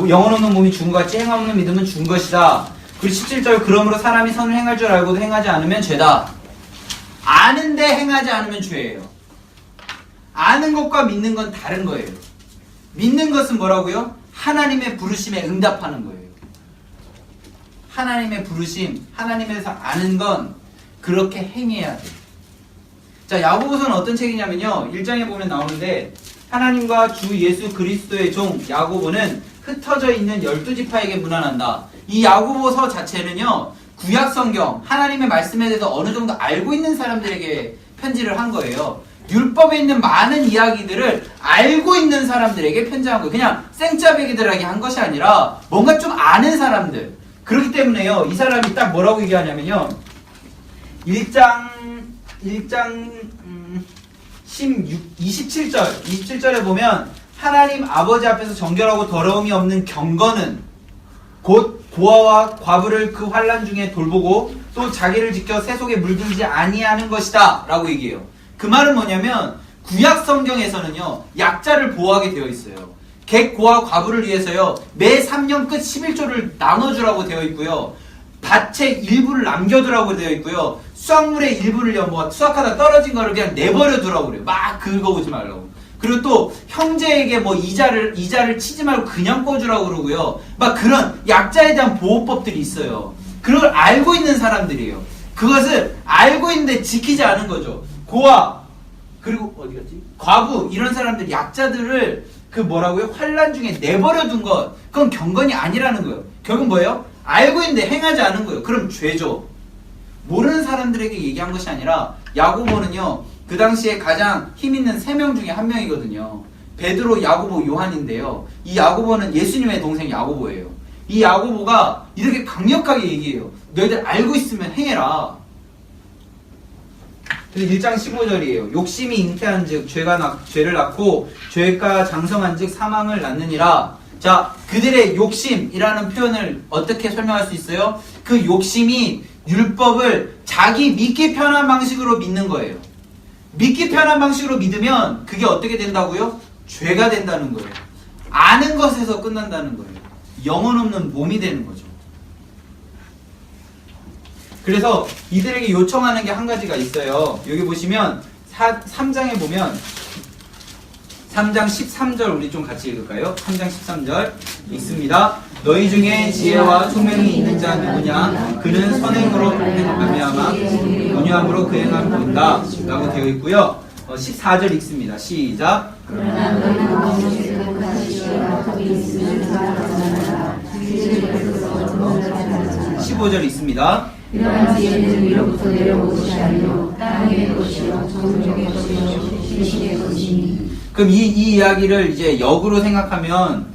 [SPEAKER 1] 영혼 없는 몸이 죽은 것 같이 행함 없는 믿음은 죽은 것이다. 그리고 17절 그러므로 사람이 선을 행할 줄 알고도 행하지 않으면 죄다. 아는데 행하지 않으면 죄예요. 아는 것과 믿는 건 다른 거예요. 믿는 것은 뭐라고요? 하나님의 부르심에 응답하는 거예요. 하나님의 부르심, 하나님에서 아는 건 그렇게 행해야 돼요. 자, 야고보서는 어떤 책이냐면요, 1장에 보면 나오는데 하나님과 주 예수 그리스도의 종 야고보는 흩어져 있는 12지파에게 문안한다. 이 야고보서 자체는요, 구약 성경, 하나님의 말씀에 대해서 어느 정도 알고 있는 사람들에게 편지를 한 거예요. 율법에 있는 많은 이야기들을 알고 있는 사람들에게 편지한 거예요. 그냥 생짜배기들에게 한 것이 아니라 뭔가 좀 아는 사람들. 그렇기 때문에요, 이 사람이 딱 뭐라고 얘기하냐면요, 27절에 보면 하나님 아버지 앞에서 정결하고 더러움이 없는 경건은 곧 고아와 과부를 그 환난 중에 돌보고 또 자기를 지켜 세속에 물들지 아니하는 것이다 라고 얘기해요. 그 말은 뭐냐면 구약 성경에서는요, 약자를 보호하게 되어 있어요. 객, 고아, 과부를 위해서요, 매 3년 끝 11조를 나눠주라고 되어 있고요, 밭의 일부를 남겨두라고 되어 있고요, 수확물의 일부를요, 뭐 수확하다 떨어진 거를 그냥 내버려 두라고 그래요. 막 긁어오지 말라고. 그리고 또 형제에게 뭐 이자를 치지 말고 그냥 꿔주라고 그러고요. 막 그런 약자에 대한 보호법들이 있어요. 그걸 알고 있는 사람들이에요. 그것을 알고 있는데 지키지 않은 거죠. 고아, 그리고 어디 갔지? 과부, 이런 사람들, 약자들을 뭐라고요? 환난 중에 내버려 둔 것, 그건 경건이 아니라는 거예요. 결국 뭐예요? 알고 있는데 행하지 않은 거예요. 그럼 죄죠. 모르는 사람들에게 얘기한 것이 아니라 야고보는요, 그 당시에 가장 힘 있는 3명 중에 1명이거든요. 베드로, 야고보, 요한인데요. 이 야고보는 예수님의 동생 야고보예요. 이 야고보가 이렇게 강력하게 얘기해요. 너희들 알고 있으면 행해라. 그래서 1장 15절이에요. 욕심이 잉태한 즉 죄를 낳고 죄가 장성한 즉 사망을 낳느니라. 자, 그들의 욕심이라는 표현을 어떻게 설명할 수 있어요? 그 욕심이 율법을 자기 믿기 편한 방식으로 믿는 거예요. 믿기 편한 방식으로 믿으면 그게 어떻게 된다고요? 죄가 된다는 거예요. 아는 것에서 끝난다는 거예요. 영혼 없는 몸이 되는 거죠. 그래서 이들에게 요청하는 게 한 가지가 있어요. 여기 보시면 3장에 보면 3장 13절 우리 좀 같이 읽을까요? 3장 13절 읽습니다. 너희 중에 지혜와 총명이 있는 자 누구냐? 그는 선행으로 말미암아 온유함으로 그 행함을 본다 라고 되어 있고요. 14절 읽습니다. 시작.
[SPEAKER 2] 그러나 너희는 무엇을 생각하지 지혜와 덕이 있으면 사랑하라.
[SPEAKER 1] 15절 있습니다.
[SPEAKER 2] 이러한 지혜는 위로부터 내려온 것이 아니요 땅 위의 것이요 정적의 것이요 신의 것이니.
[SPEAKER 1] 그럼 이 이야기를 이제 역으로 생각하면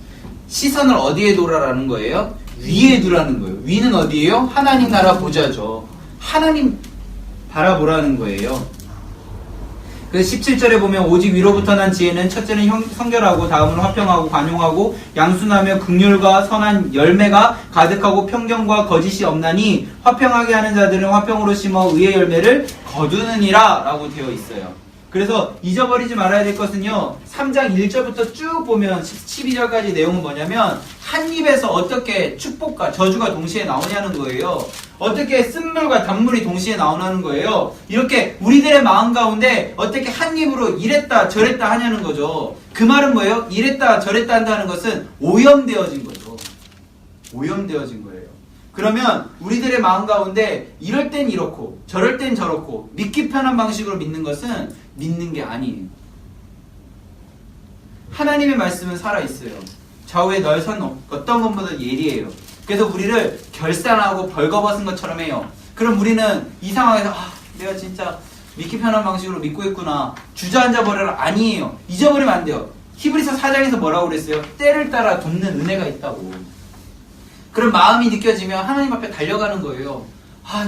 [SPEAKER 1] 시선을 어디에 두라라는 거예요? 위에 두라는 거예요. 위는 어디예요? 하나님 나라 보자죠. 하나님 바라보라는 거예요. 그래서 17절에 보면 오직 위로부터 난 지혜는 첫째는 성결하고 다음은 화평하고 관용하고 양순하며 긍휼과 선한 열매가 가득하고 편견과 거짓이 없나니 화평하게 하는 자들은 화평으로 심어 의의 열매를 거두느니라 라고 되어 있어요. 그래서 잊어버리지 말아야 될 것은요, 3장 1절부터 쭉 보면 12절까지 내용은 뭐냐면 한 입에서 어떻게 축복과 저주가 동시에 나오냐는 거예요. 어떻게 쓴물과 단물이 동시에 나오는 거예요. 이렇게 우리들의 마음 가운데 어떻게 한 입으로 이랬다 저랬다 하냐는 거죠. 그 말은 뭐예요? 이랬다 저랬다 한다는 것은 오염되어진 거죠. 오염되어진 거예요. 그러면 우리들의 마음 가운데 이럴 땐 이렇고 저럴 땐 저렇고 믿기 편한 방식으로 믿는 것은 믿는 게 아니에요. 하나님의 말씀은 살아있어요. 좌우에 널선 어떤 것보다 예리해요. 그래서 우리를 결산하고 벌거벗은 것처럼 해요. 그럼 우리는 이 상황에서 내가 진짜 믿기 편한 방식으로 믿고 있구나, 주저앉아 버려라. 아니에요. 잊어버리면 안 돼요. 히브리서 4장에서 뭐라고 그랬어요? 때를 따라 돕는 은혜가 있다고. 그런 마음이 느껴지면 하나님 앞에 달려가는 거예요.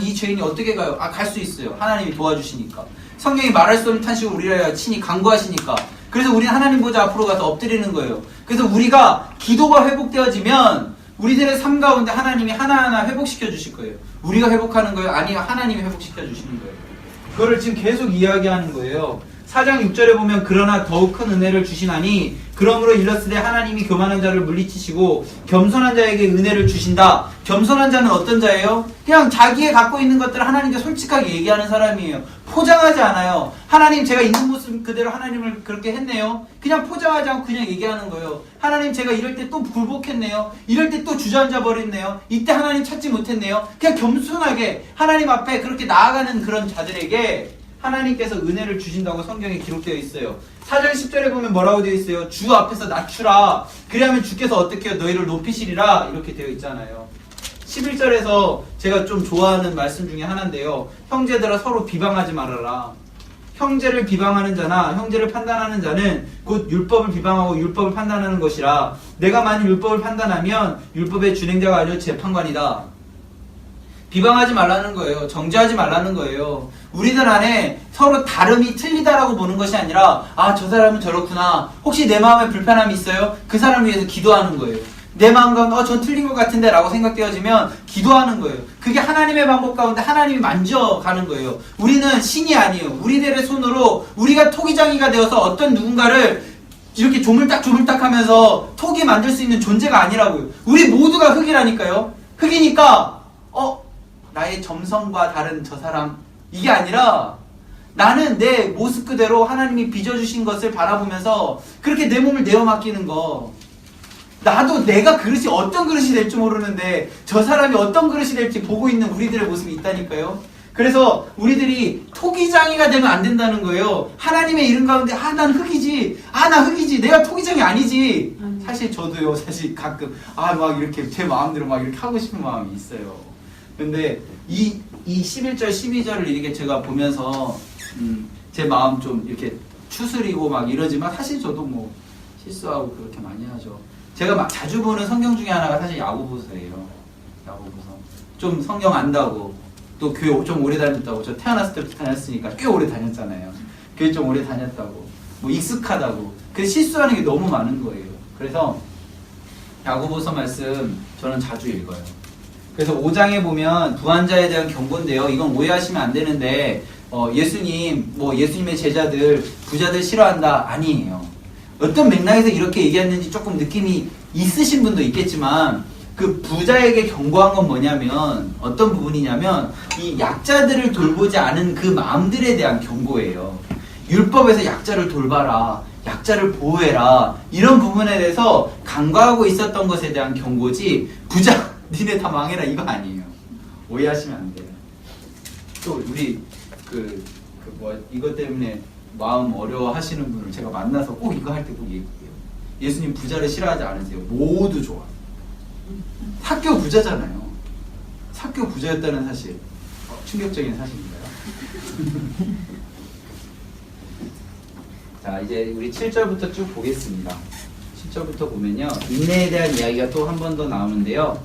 [SPEAKER 1] 이 죄인이 어떻게 가요? 갈 수 있어요. 하나님이 도와주시니까. 성경이 말할 수 없는 탄식을 우리가 친히 간구하시니까. 그래서 우리는 하나님 보좌 앞으로 가서 엎드리는 거예요. 그래서 우리가 기도가 회복되어지면 우리들의 삶 가운데 하나님이 하나하나 회복시켜 주실 거예요. 우리가 회복하는 거예요? 아니요, 하나님이 회복시켜 주시는 거예요. 그거를 지금 계속 이야기하는 거예요. 4장 6절에 보면 그러나 더욱 큰 은혜를 주시나니 그러므로 일렀으되 하나님이 교만한 자를 물리치시고 겸손한 자에게 은혜를 주신다. 겸손한 자는 어떤 자예요? 그냥 자기의 갖고 있는 것들을 하나님께 솔직하게 얘기하는 사람이에요. 포장하지 않아요. 하나님, 제가 있는 모습 그대로 하나님을 그렇게 했네요. 그냥 포장하지 않고 그냥 얘기하는 거예요. 하나님, 제가 이럴 때 또 굴복했네요. 이럴 때 또 주저앉아 버렸네요. 이때 하나님 찾지 못했네요. 그냥 겸손하게 하나님 앞에 그렇게 나아가는 그런 자들에게 하나님께서 은혜를 주신다고 성경에 기록되어 있어요. 4절 10절에 보면 뭐라고 되어 있어요? 주 앞에서 낮추라. 그리하면 주께서 어떻게 해요? 너희를 높이시리라. 이렇게 되어 있잖아요. 11절에서 제가 좀 좋아하는 말씀 중에 하나인데요. 형제들아 서로 비방하지 말아라. 형제를 비방하는 자나 형제를 판단하는 자는 곧 율법을 비방하고 율법을 판단하는 것이라. 내가 만일 율법을 판단하면 율법의 준행자가 아니라 재판관이다. 비방하지 말라는 거예요. 정죄하지 말라는 거예요. 우리들 안에 서로 다름이 틀리다라고 보는 것이 아니라 저 사람은 저렇구나. 혹시 내 마음에 불편함이 있어요? 그 사람을 위해서 기도하는 거예요. 내 마음 가운데 전 틀린 것 같은데 라고 생각되어지면 기도하는 거예요. 그게 하나님의 방법 가운데 하나님이 만져가는 거예요. 우리는 신이 아니에요. 우리들의 손으로 우리가 토기장이가 되어서 어떤 누군가를 이렇게 조물딱 하면서 토기 만들 수 있는 존재가 아니라고요. 우리 모두가 흙이라니까요. 흙이니까 나의 점성과 다른 저 사람, 이게 아니라 나는 내 모습 그대로 하나님이 빚어주신 것을 바라보면서 그렇게 내 몸을 내어 맡기는 거. 나도 내가 그릇이 어떤 그릇이 될지 모르는데 저 사람이 어떤 그릇이 될지 보고 있는 우리들의 모습이 있다니까요. 그래서 우리들이 토기장이가 되면 안 된다는 거예요. 하나님의 이름 가운데 난 흙이지, 나 흙이지, 내가 토기장이 아니지. 사실 저도요, 사실 가끔 막 이렇게 제 마음대로 막 이렇게 하고 싶은 마음이 있어요. 근데 이 11절 12절을 이렇게 제가 보면서 제 마음 좀 이렇게 추스리고 막 이러지만 사실 저도 뭐 실수하고 그렇게 많이 하죠. 제가 막 자주 보는 성경 중에 하나가 사실 야고보서예요. 야고보서. 좀 성경 안다고, 또 교회 좀 오래 다녔다고. 저 태어났을 때부터 다녔으니까 꽤 오래 다녔잖아요. 교회 좀 오래 다녔다고, 뭐 익숙하다고. 그래서 실수하는 게 너무 많은 거예요. 그래서 야고보서 말씀 저는 자주 읽어요. 그래서 5장에 보면 부한자에 대한 경고인데요. 이건 오해하시면 안 되는데 예수님의 제자들 부자들 싫어한다, 아니에요. 어떤 맥락에서 이렇게 얘기했는지 조금 느낌이 있으신 분도 있겠지만 그 부자에게 경고한 건 뭐냐면 어떤 부분이냐면 이 약자들을 돌보지 않은 그 마음들에 대한 경고예요. 율법에서 약자를 돌봐라, 약자를 보호해라, 이런 부분에 대해서 간과하고 있었던 것에 대한 경고지 부자 니네 다 망해라 이거 아니에요. 오해하시면 안 돼요. 또 우리 이것 때문에 마음 어려워하시는 분을 제가 만나서 꼭 이거 할 때 꼭 얘기해요. 예수님 부자를 싫어하지 않으세요. 모두 좋아. 삭개오 부자잖아요. 삭개오 부자였다는 사실. 충격적인 사실인가요? 자, 이제 우리 7절부터 쭉 보겠습니다. 7절부터 보면요, 인내에 대한 이야기가 또 한 번 더 나오는데요.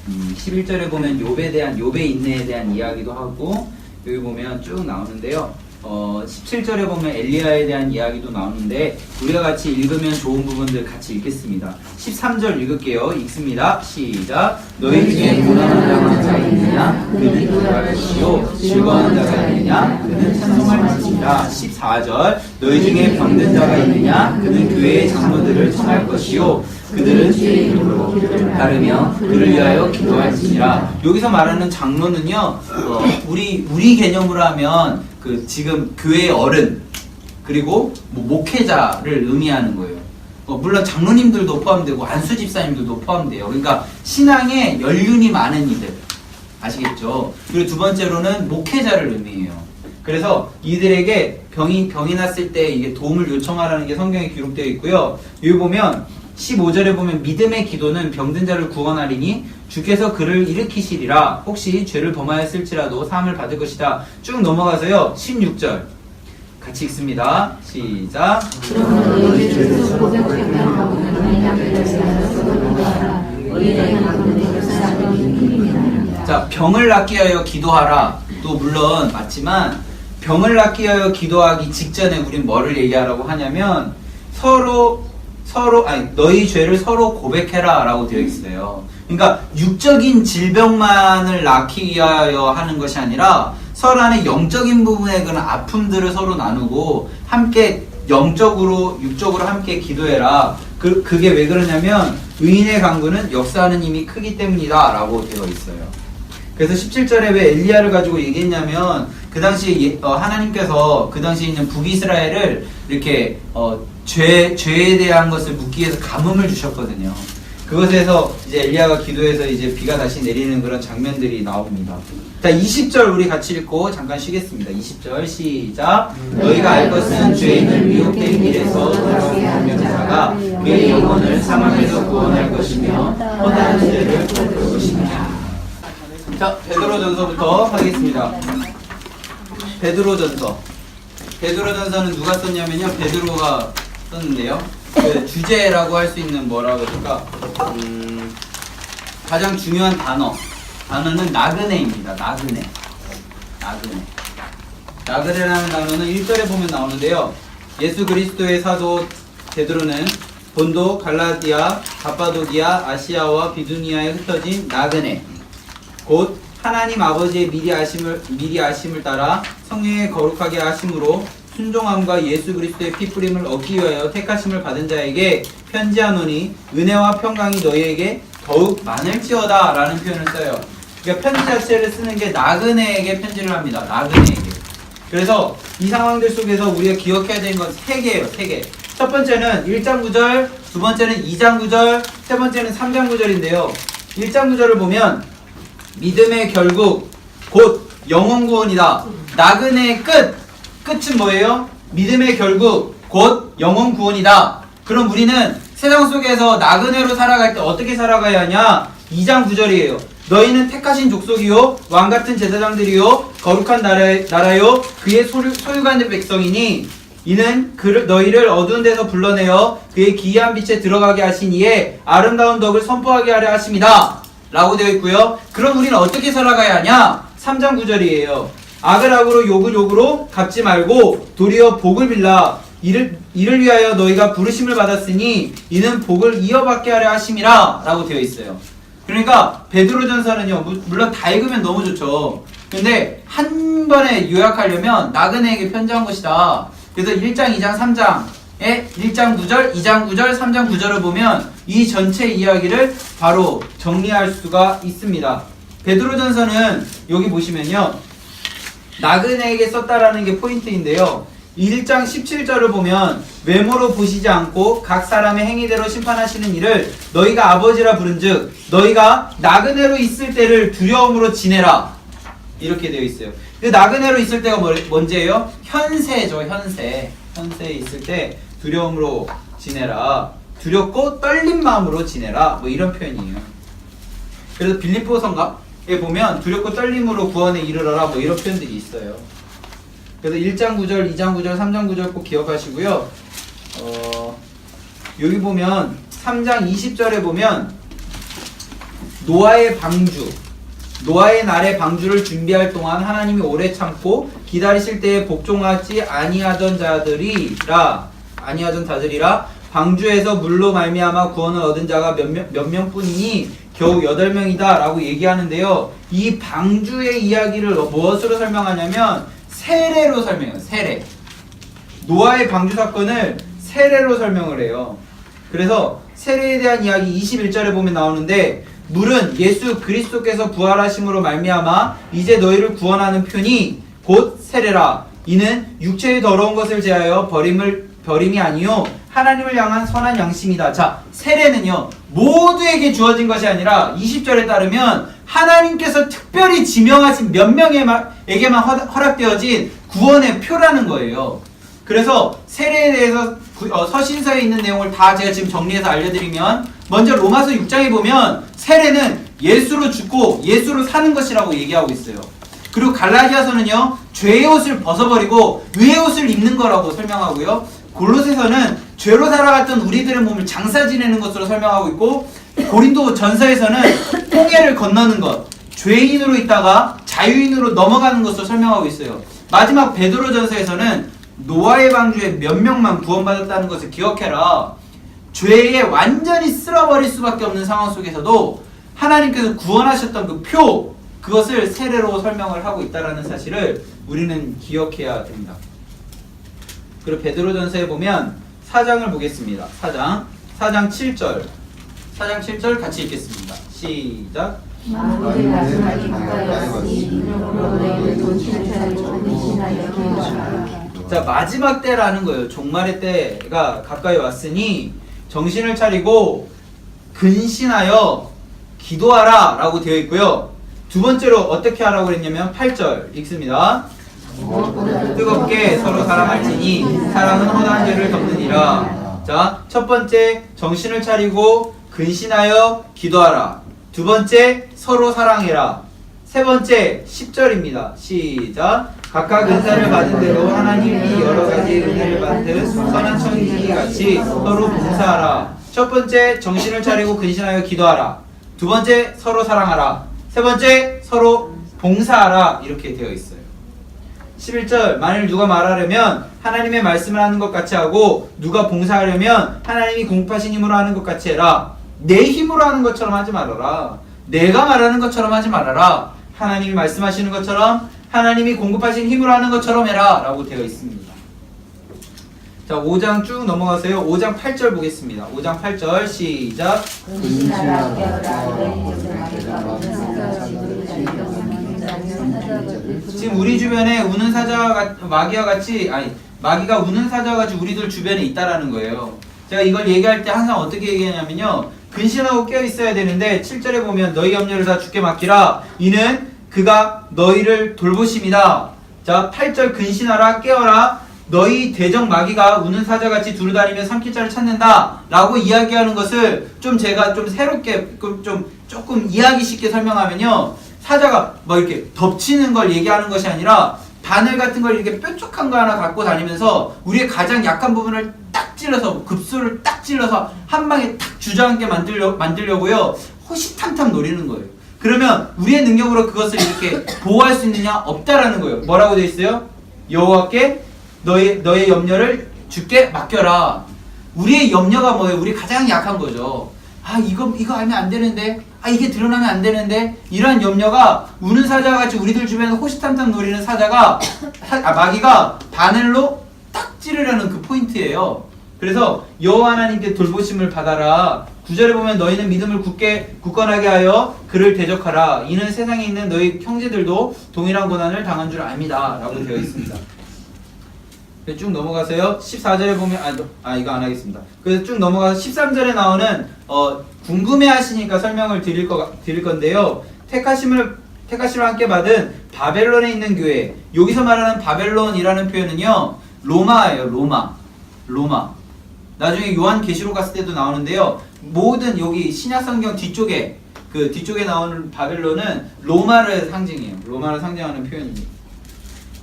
[SPEAKER 1] 11절에 보면 욥의 인내에 대한 이야기도 하고, 여기 보면 쭉 나오는데요. 17절에 보면 엘리야에 대한 이야기도 나오는데 우리가 같이 읽으면 좋은 부분들 같이 읽겠습니다. 13절 읽을게요. 읽습니다. 시작. 너희 중에 고난하는 자가 있느냐? 그는 기도할 것이요 즐거워하는 자가 있느냐? 그는 찬송할 것이니라. 14절 너희 중에 병든 자가 있느냐? 그는 교회의 장로들을 청할 것이요 그들은 주의 이름으로 기도를 따르며 그를 위하여 기도할지니라. 여기서 말하는 장로는요, 우리 개념으로 하면 그 지금 교회의 어른 그리고 뭐 목회자를 의미하는 거예요. 물론 장로님들도 포함되고 안수 집사님들도 포함돼요. 그러니까 신앙에 연륜이 많은 이들 아시겠죠? 그리고 두 번째로는 목회자를 의미해요. 그래서 이들에게 병이 났을 때 이게 도움을 요청하라는 게 성경에 기록되어 있고요. 여기 보면 15절에 보면 믿음의 기도는 병든 자를 구원하리니 주께서 그를 일으키시리라. 혹시 죄를 범하였을지라도 사함을 받을 것이다. 쭉 넘어가서요. 16절 같이 읽습니다. 시작. 자, 병을 낫게 하여 기도하라. 또 물론 맞지만 병을 낫게 하여 기도하기 직전에 우린 뭐를 얘기하라고 하냐면 너희 죄를 서로 고백해라 라고 되어 있어요. 그러니까 육적인 질병만을 낫기 위하여 하는 것이 아니라 서로 안에 영적인 부분의 그런 아픔들을 서로 나누고 함께 영적으로 육적으로 함께 기도해라. 그게 왜 그러냐면 의인의 강구는 역사하는 힘이 크기 때문이다 라고 되어 있어요. 그래서 17절에 왜 엘리야를 가지고 얘기했냐면 그 당시 하나님께서 그 당시에 있는 북이스라엘을 이렇게 죄에 대한 것을 묻기 위해서 가뭄을 주셨거든요. 그것에서 이제 엘리야가 기도해서 이제 비가 다시 내리는 그런 장면들이 나옵니다. 자, 20절 우리 같이 읽고 잠깐 쉬겠습니다. 20절 시작. 너희가 알 것은 죄인을 미혹된 길에서 돌아오는 분명자가 그의 영혼을 사망에서 구원할 것이며 허다한 죄를 덮을 것이냐. 자, 베드로전서부터 하겠습니다. 베드로전서는 누가 썼냐면요, 베드로가 썼는데요. 그 주제라고 할 수 있는 뭐라고 할까? 가장 중요한 단어는 나그네입니다. 나그네라는 단어는 1절에 보면 나오는데요. 예수 그리스도의 사도 베드로는 본도, 갈라디아, 갑바도기아, 아시아와 비두니아에 흩어진 나그네, 곧 하나님 아버지의 미리 아심을 따라 성령의 거룩하게 하심으로 순종함과 예수 그리스도의 피뿌림을 얻기 위하여 택하심을 받은 자에게 편지하노니 은혜와 평강이 너희에게 더욱 많을지어다 라는 표현을 써요. 그러니까 편지 자체를 쓰는 게 나그네에게 편지를 합니다. 나그네에게. 그래서 이 상황들 속에서 우리가 기억해야 되는 건 3개예요. 3개. 첫 번째는 1장 9절, 두 번째는 2장 9절, 세 번째는 3장 9절인데요. 1장 9절을 보면 믿음의 결국 곧 영혼 구원이다. 나그네의 끝은 뭐예요? 믿음의 결국 곧 영혼 구원이다. 그럼 우리는 세상 속에서 나그네로 살아갈 때 어떻게 살아가야 하냐? 2장 9절이에요. 너희는 택하신 족속이요 왕같은 제사장들이요 거룩한 나라요 그의 소유가 있는 백성이니 이는 너희를 어두운 데서 불러내어 그의 기이한 빛에 들어가게 하신 이에 아름다운 덕을 선포하게 하려 하심이다 라고 되어 있고요. 그럼 우리는 어떻게 살아가야 하냐? 3장 9절이에요. 악을 악으로 욕을 욕으로 갚지 말고 도리어 복을 빌라. 이를 위하여 너희가 부르심을 받았으니 이는 복을 이어받게 하려 하심이라 라고 되어 있어요. 그러니까 베드로전서는요, 물론 다 읽으면 너무 좋죠. 근데 한 번에 요약하려면 나그네에게 편지한 것이다. 그래서 1장, 2장, 3장에 1장 9절, 2장 9절, 3장 9절을 보면 이 전체 이야기를 바로 정리할 수가 있습니다. 베드로전서는 여기 보시면요, 나그네에게 썼다라는 게 포인트인데요. 1장 17절을 보면 외모로 보시지 않고 각 사람의 행위대로 심판하시는 이를 너희가 아버지라 부른즉 너희가 나그네로 있을 때를 두려움으로 지내라 이렇게 되어 있어요. 근데 나그네로 있을 때가 뭔지예요? 현세죠. 현세에 있을 때 두려움으로 지내라. 두렵고 떨린 마음으로 지내라. 뭐 이런 표현이에요. 그래서 빌립보서에 보면 두렵고 떨림으로 구원에 이르러라. 뭐 이런 표현들이 있어요. 그래서 1장 9절, 2장 9절, 3장 9절 꼭 기억하시고요. 여기 보면 3장 20절에 보면 노아의 방주, 노아의 날에 방주를 준비할 동안 하나님이 오래 참고 기다리실 때에 복종하지 아니하던 자들이라 방주에서 물로 말미암아 구원을 얻은 자가 몇 명뿐이니 겨우 8명이다 라고 얘기하는데요. 이 방주의 이야기를 무엇으로 설명하냐면 세례로 설명해요. 세례. 노아의 방주 사건을 세례로 설명을 해요. 그래서 세례에 대한 이야기 21절에 보면 나오는데 물은 예수 그리스도께서 부활하심으로 말미암아 이제 너희를 구원하는 표니 곧 세례라. 이는 육체의 더러운 것을 제하여 버림이 아니요 하나님을 향한 선한 양심이다. 자, 세례는요 모두에게 주어진 것이 아니라 20절에 따르면 하나님께서 특별히 지명하신 몇 명에게만 허락되어진 구원의 표라는 거예요. 그래서 세례에 대해서 서신서에 있는 내용을 다 제가 지금 정리해서 알려드리면, 먼저 로마서 6장에 보면 세례는 예수로 죽고 예수로 사는 것이라고 얘기하고 있어요. 그리고 갈라디아서는요 죄의 옷을 벗어버리고 의의 옷을 입는 거라고 설명하고요, 골로새서는 죄로 살아갔던 우리들의 몸을 장사 지내는 것으로 설명하고 있고, 고린도 전서에서는 홍해를 건너는 것, 죄인으로 있다가 자유인으로 넘어가는 것으로 설명하고 있어요. 마지막 베드로 전서에서는 노아의 방주에 몇 명만 구원받았다는 것을 기억해라. 죄에 완전히 쓸어버릴 수밖에 없는 상황 속에서도 하나님께서 구원하셨던 그 표, 그것을 세례로 설명을 하고 있다는 사실을 우리는 기억해야 됩니다. 그리고 베드로전서에 보면 4장을 보겠습니다. 4장 7절. 4장 7절 같이 읽겠습니다. 시작.
[SPEAKER 2] 만물의 마지막이 가까이 왔으니 이러므로 너희는 정신을 차리고 근신하여 기도하라.
[SPEAKER 1] 자, 마지막 때라는 거예요. 종말의 때가 가까이 왔으니 정신을 차리고 근신하여 기도하라 라고 되어 있고요. 두 번째로 어떻게 하라고 그랬냐면 8절 읽습니다. 뜨겁게 서로 사랑할지니 사랑은 허다한 죄를 덮느니라. 자, 첫 번째 정신을 차리고 근신하여 기도하라. 두 번째 서로 사랑해라. 세 번째 10절입니다. 시작. 각각 은사를 받은 대로 하나님이 여러가지 은혜를 받은 선한 청지 같이 서로 봉사하라. 첫 번째 정신을 차리고 근신하여 기도하라. 두 번째 서로 사랑하라. 세 번째 서로 봉사하라. 이렇게 되어 있어요. 11절. 만일 누가 말하려면 하나님의 말씀을 하는 것 같이 하고 누가 봉사하려면 하나님이 공급하신 힘으로 하는 것 같이 해라. 내 힘으로 하는 것처럼 하지 말아라. 내가 말하는 것처럼 하지 말아라. 하나님이 말씀하시는 것처럼, 하나님이 공급하신 힘으로 하는 것처럼 해라 라고 되어 있습니다. 자, 5장 쭉 넘어가세요. 5장 8절 보겠습니다. 5장 8절 시작.
[SPEAKER 2] 근신하라 깨어라.
[SPEAKER 1] 지금 우리 주변에 우는 사자가 마귀가 우는 사자와 같이 우리들 주변에 있다라는 거예요. 제가 이걸 얘기할 때 항상 어떻게 얘기하냐면요, 근신하고 깨어 있어야 되는데 7절에 보면 너희 염려를 다 주께 맡기라. 이는 그가 너희를 돌보심이다. 자, 8절 근신하라 깨어라. 너희 대적 마귀가 우는 사자같이 두루다니며 삼킬 자를 찾는다 라고 이야기하는 것을 제가 새롭게 조금 이해하기 쉽게 설명하면요, 사자가 이렇게 덮치는 걸 얘기하는 것이 아니라 바늘 같은 걸 이렇게 뾰족한 거 하나 갖고 다니면서 우리의 가장 약한 부분을 딱 찔러서, 급소를 딱 찔러서 한 방에 탁 주저앉게 만들려고요 호시탐탐 노리는 거예요. 그러면 우리의 능력으로 그것을 이렇게 보호할 수 있느냐? 없다라는 거예요. 뭐라고 되어 있어요? 여호와께 너의 염려를 주께 맡겨라. 우리의 염려가 뭐예요? 우리 가장 약한 거죠. 이거 하면 안 되는데, 이게 드러나면 안 되는데, 이러한 염려가 우는 사자와 같이 우리들 주변에 호시탐탐 노리는 마귀가 바늘로 딱 찌르려는 그 포인트예요. 그래서 여호와 하나님께 돌보심을 받아라. 9절에 보면 너희는 믿음을 굳건하게 하여 그를 대적하라. 이는 세상에 있는 너희 형제들도 동일한 고난을 당한 줄 압니다 라고 되어 있습니다. 쭉 넘어가세요. 14절에 보면 이거 안 하겠습니다. 그래서 쭉 넘어가서 13절에 나오는 궁금해 하시니까 설명을 드릴 건데요. 택하심을 함께 받은 바벨론에 있는 교회. 여기서 말하는 바벨론이라는 표현은요, 로마예요. 로마. 나중에 요한계시록 갔을 때도 나오는데요. 모든 여기 신약성경 뒤쪽에 나오는 바벨론은 로마를 상징해요. 로마를 상징하는 표현입니다.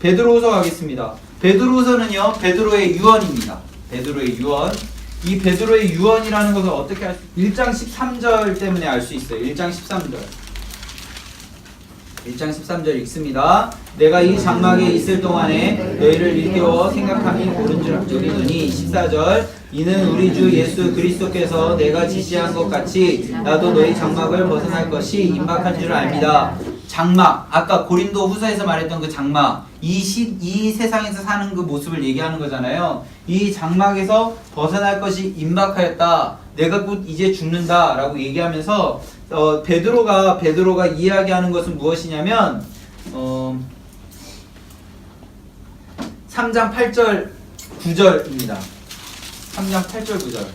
[SPEAKER 1] 베드로후서 가겠습니다. 베드로후서는요, 베드로의 유언입니다. 베드로의 유언. 이 베드로의 유언이라는 것을 어떻게 1장 13절 때문에 알 수 있어요. 1장 13절. 1장 13절 읽습니다. 내가 이 장막에 있을 동안에 너희를 일깨워 생각함이 옳은 줄 여기노니 14절 이는 우리 주 예수 그리스도께서 내가 지시한 것 같이 나도 너희 장막을 벗어날 것이 임박한 줄 압니다. 장막, 아까 고린도 후서에서 말했던 그 장막, 이 세상에서 사는 그 모습을 얘기하는 거잖아요. 이 장막에서 벗어날 것이 임박하였다. 내가 곧 이제 죽는다 라고 얘기하면서 베드로가 이야기하는 것은 무엇이냐면 3장 8절 9절입니다. 3장 8절 9절.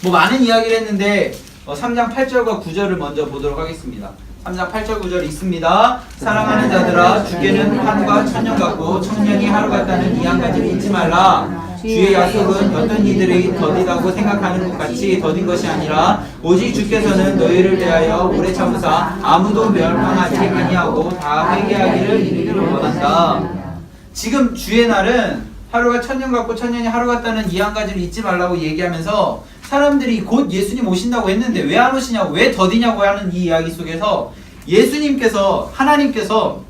[SPEAKER 1] 뭐 많은 이야기를 했는데 3장 8절과 9절을 먼저 보도록 하겠습니다. 3장 8절 9절 있습니다. 사랑하는 자들아 주께는 하루가 천년 같고 천년이 하루 같다는 이 한 가지를 잊지 말라. 주의 약속은 어떤 이들이 더디다고 생각하는 것 같이 더딘 것이 아니라 오직 주께서는 너희를 대하여 오래 참으사 아무도 멸망하지 아니하고 다 회개하기를 이르기를 원한다. 지금 주의 날은 하루가 천년 같고 천년이 하루 같다는 이 한 가지를 잊지 말라고 얘기하면서 사람들이 곧 예수님 오신다고 했는데 왜 안 오시냐고, 왜 더디냐고 하는 이 이야기 속에서 예수님께서, 하나님께서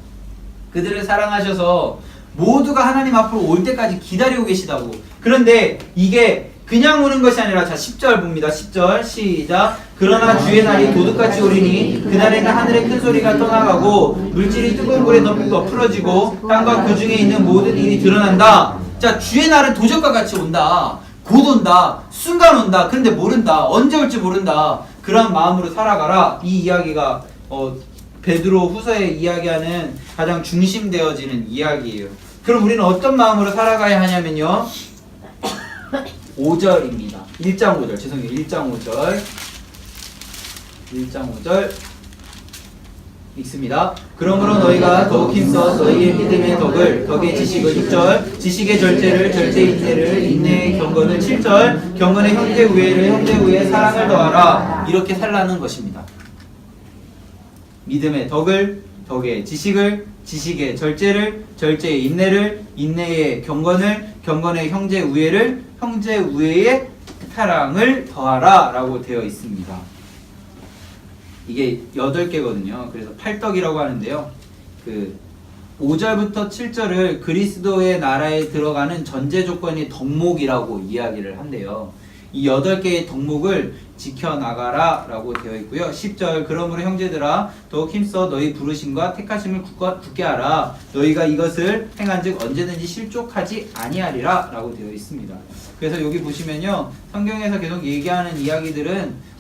[SPEAKER 1] 그들을 사랑하셔서 모두가 하나님 앞으로 올 때까지 기다리고 계시다고. 그런데 이게 그냥 오는 것이 아니라, 자 10절 봅니다. 10절 시작. 그러나 주의 날이 도둑같이 오리니 그날에는 하늘의 큰 소리가 떠나가고 물질이 뜨거운 불에 풀어지고 땅과 그 중에 있는 모든 일이 드러난다. 자, 주의 날은 도적과 같이 온다. 곧 온다. 순간 온다. 그런데 모른다. 언제 올지 모른다. 그런 마음으로 살아가라. 이 이야기가 베드로 후서에 이야기하는 가장 중심되어지는 이야기예요. 그럼 우리는 어떤 마음으로 살아가야 하냐면요. 5절입니다. 1장 5절. 죄송해요. 1장 5절. 1장 5절. 읽습니다. 그러므로 너희가 더욱 힘써 너희의 믿음의 덕의 지식을 6절, 지식의 절제를, 절제의 인내를, 인내의 경건을 7절, 경건의 형제 우애를, 형제 우애의 사랑을 더하라. 이렇게 살라는 것입니다. 믿음의 덕의 지식을, 지식의 절제를, 절제의 인내를, 인내의 경건을, 경건의 형제 우애를, 형제 우애의 사랑을 더하라 라고 되어 있습니다. 이게 8개거든요. 그래서 팔떡이라고 하는데요. 그 5절부터 7절을 그리스도의 나라에 들어가는 전제 조건이 덕목이라고 이야기를 한대요. 이 8개의 덕목을 지켜나가라 라고 되어 있고요. 10절 그러므로 형제들아 더욱 힘써 너희 부르심과 택하심을 굳게 하라. 너희가 이것을 행한즉 언제든지 실족하지 아니하리라 라고 되어 있습니다. 그래서 여기 보시면요. 성경에서 계속 얘기하는 이야기들은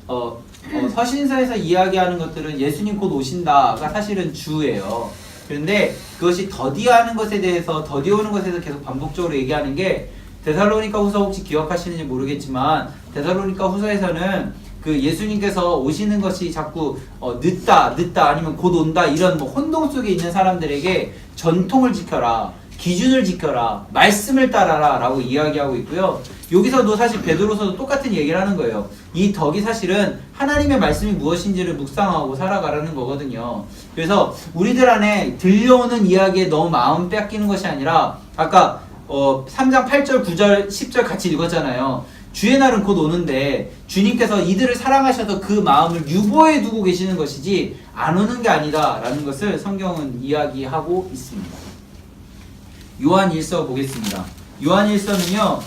[SPEAKER 1] 서신서에서 이야기하는 것들은 예수님 곧 오신다가 사실은 주예요. 그런데 그것이 더디하는 것에 대해서, 더디오는 것에 대해서 계속 반복적으로 얘기하는 게 데살로니가 후서 혹시 기억하시는지 모르겠지만 데살로니가 후서에서는 그 예수님께서 오시는 것이 자꾸 늦다 아니면 곧 온다 이런 뭐 혼동 속에 있는 사람들에게 전통을 지켜라, 기준을 지켜라, 말씀을 따라라 라고 이야기하고 있고요. 여기서도 사실 베드로서도 똑같은 얘기를 하는 거예요. 이 덕이 사실은 하나님의 말씀이 무엇인지를 묵상하고 살아가라는 거거든요. 그래서 우리들 안에 들려오는 이야기에 너무 마음 뺏기는 것이 아니라 아까 3장 8절 9절 10절 같이 읽었잖아요. 주의 날은 곧 오는데 주님께서 이들을 사랑하셔서 그 마음을 유보해 두고 계시는 것이지 안 오는 게 아니다 라는 것을 성경은 이야기하고 있습니다. 요한 1서 보겠습니다. 요한 1서는요,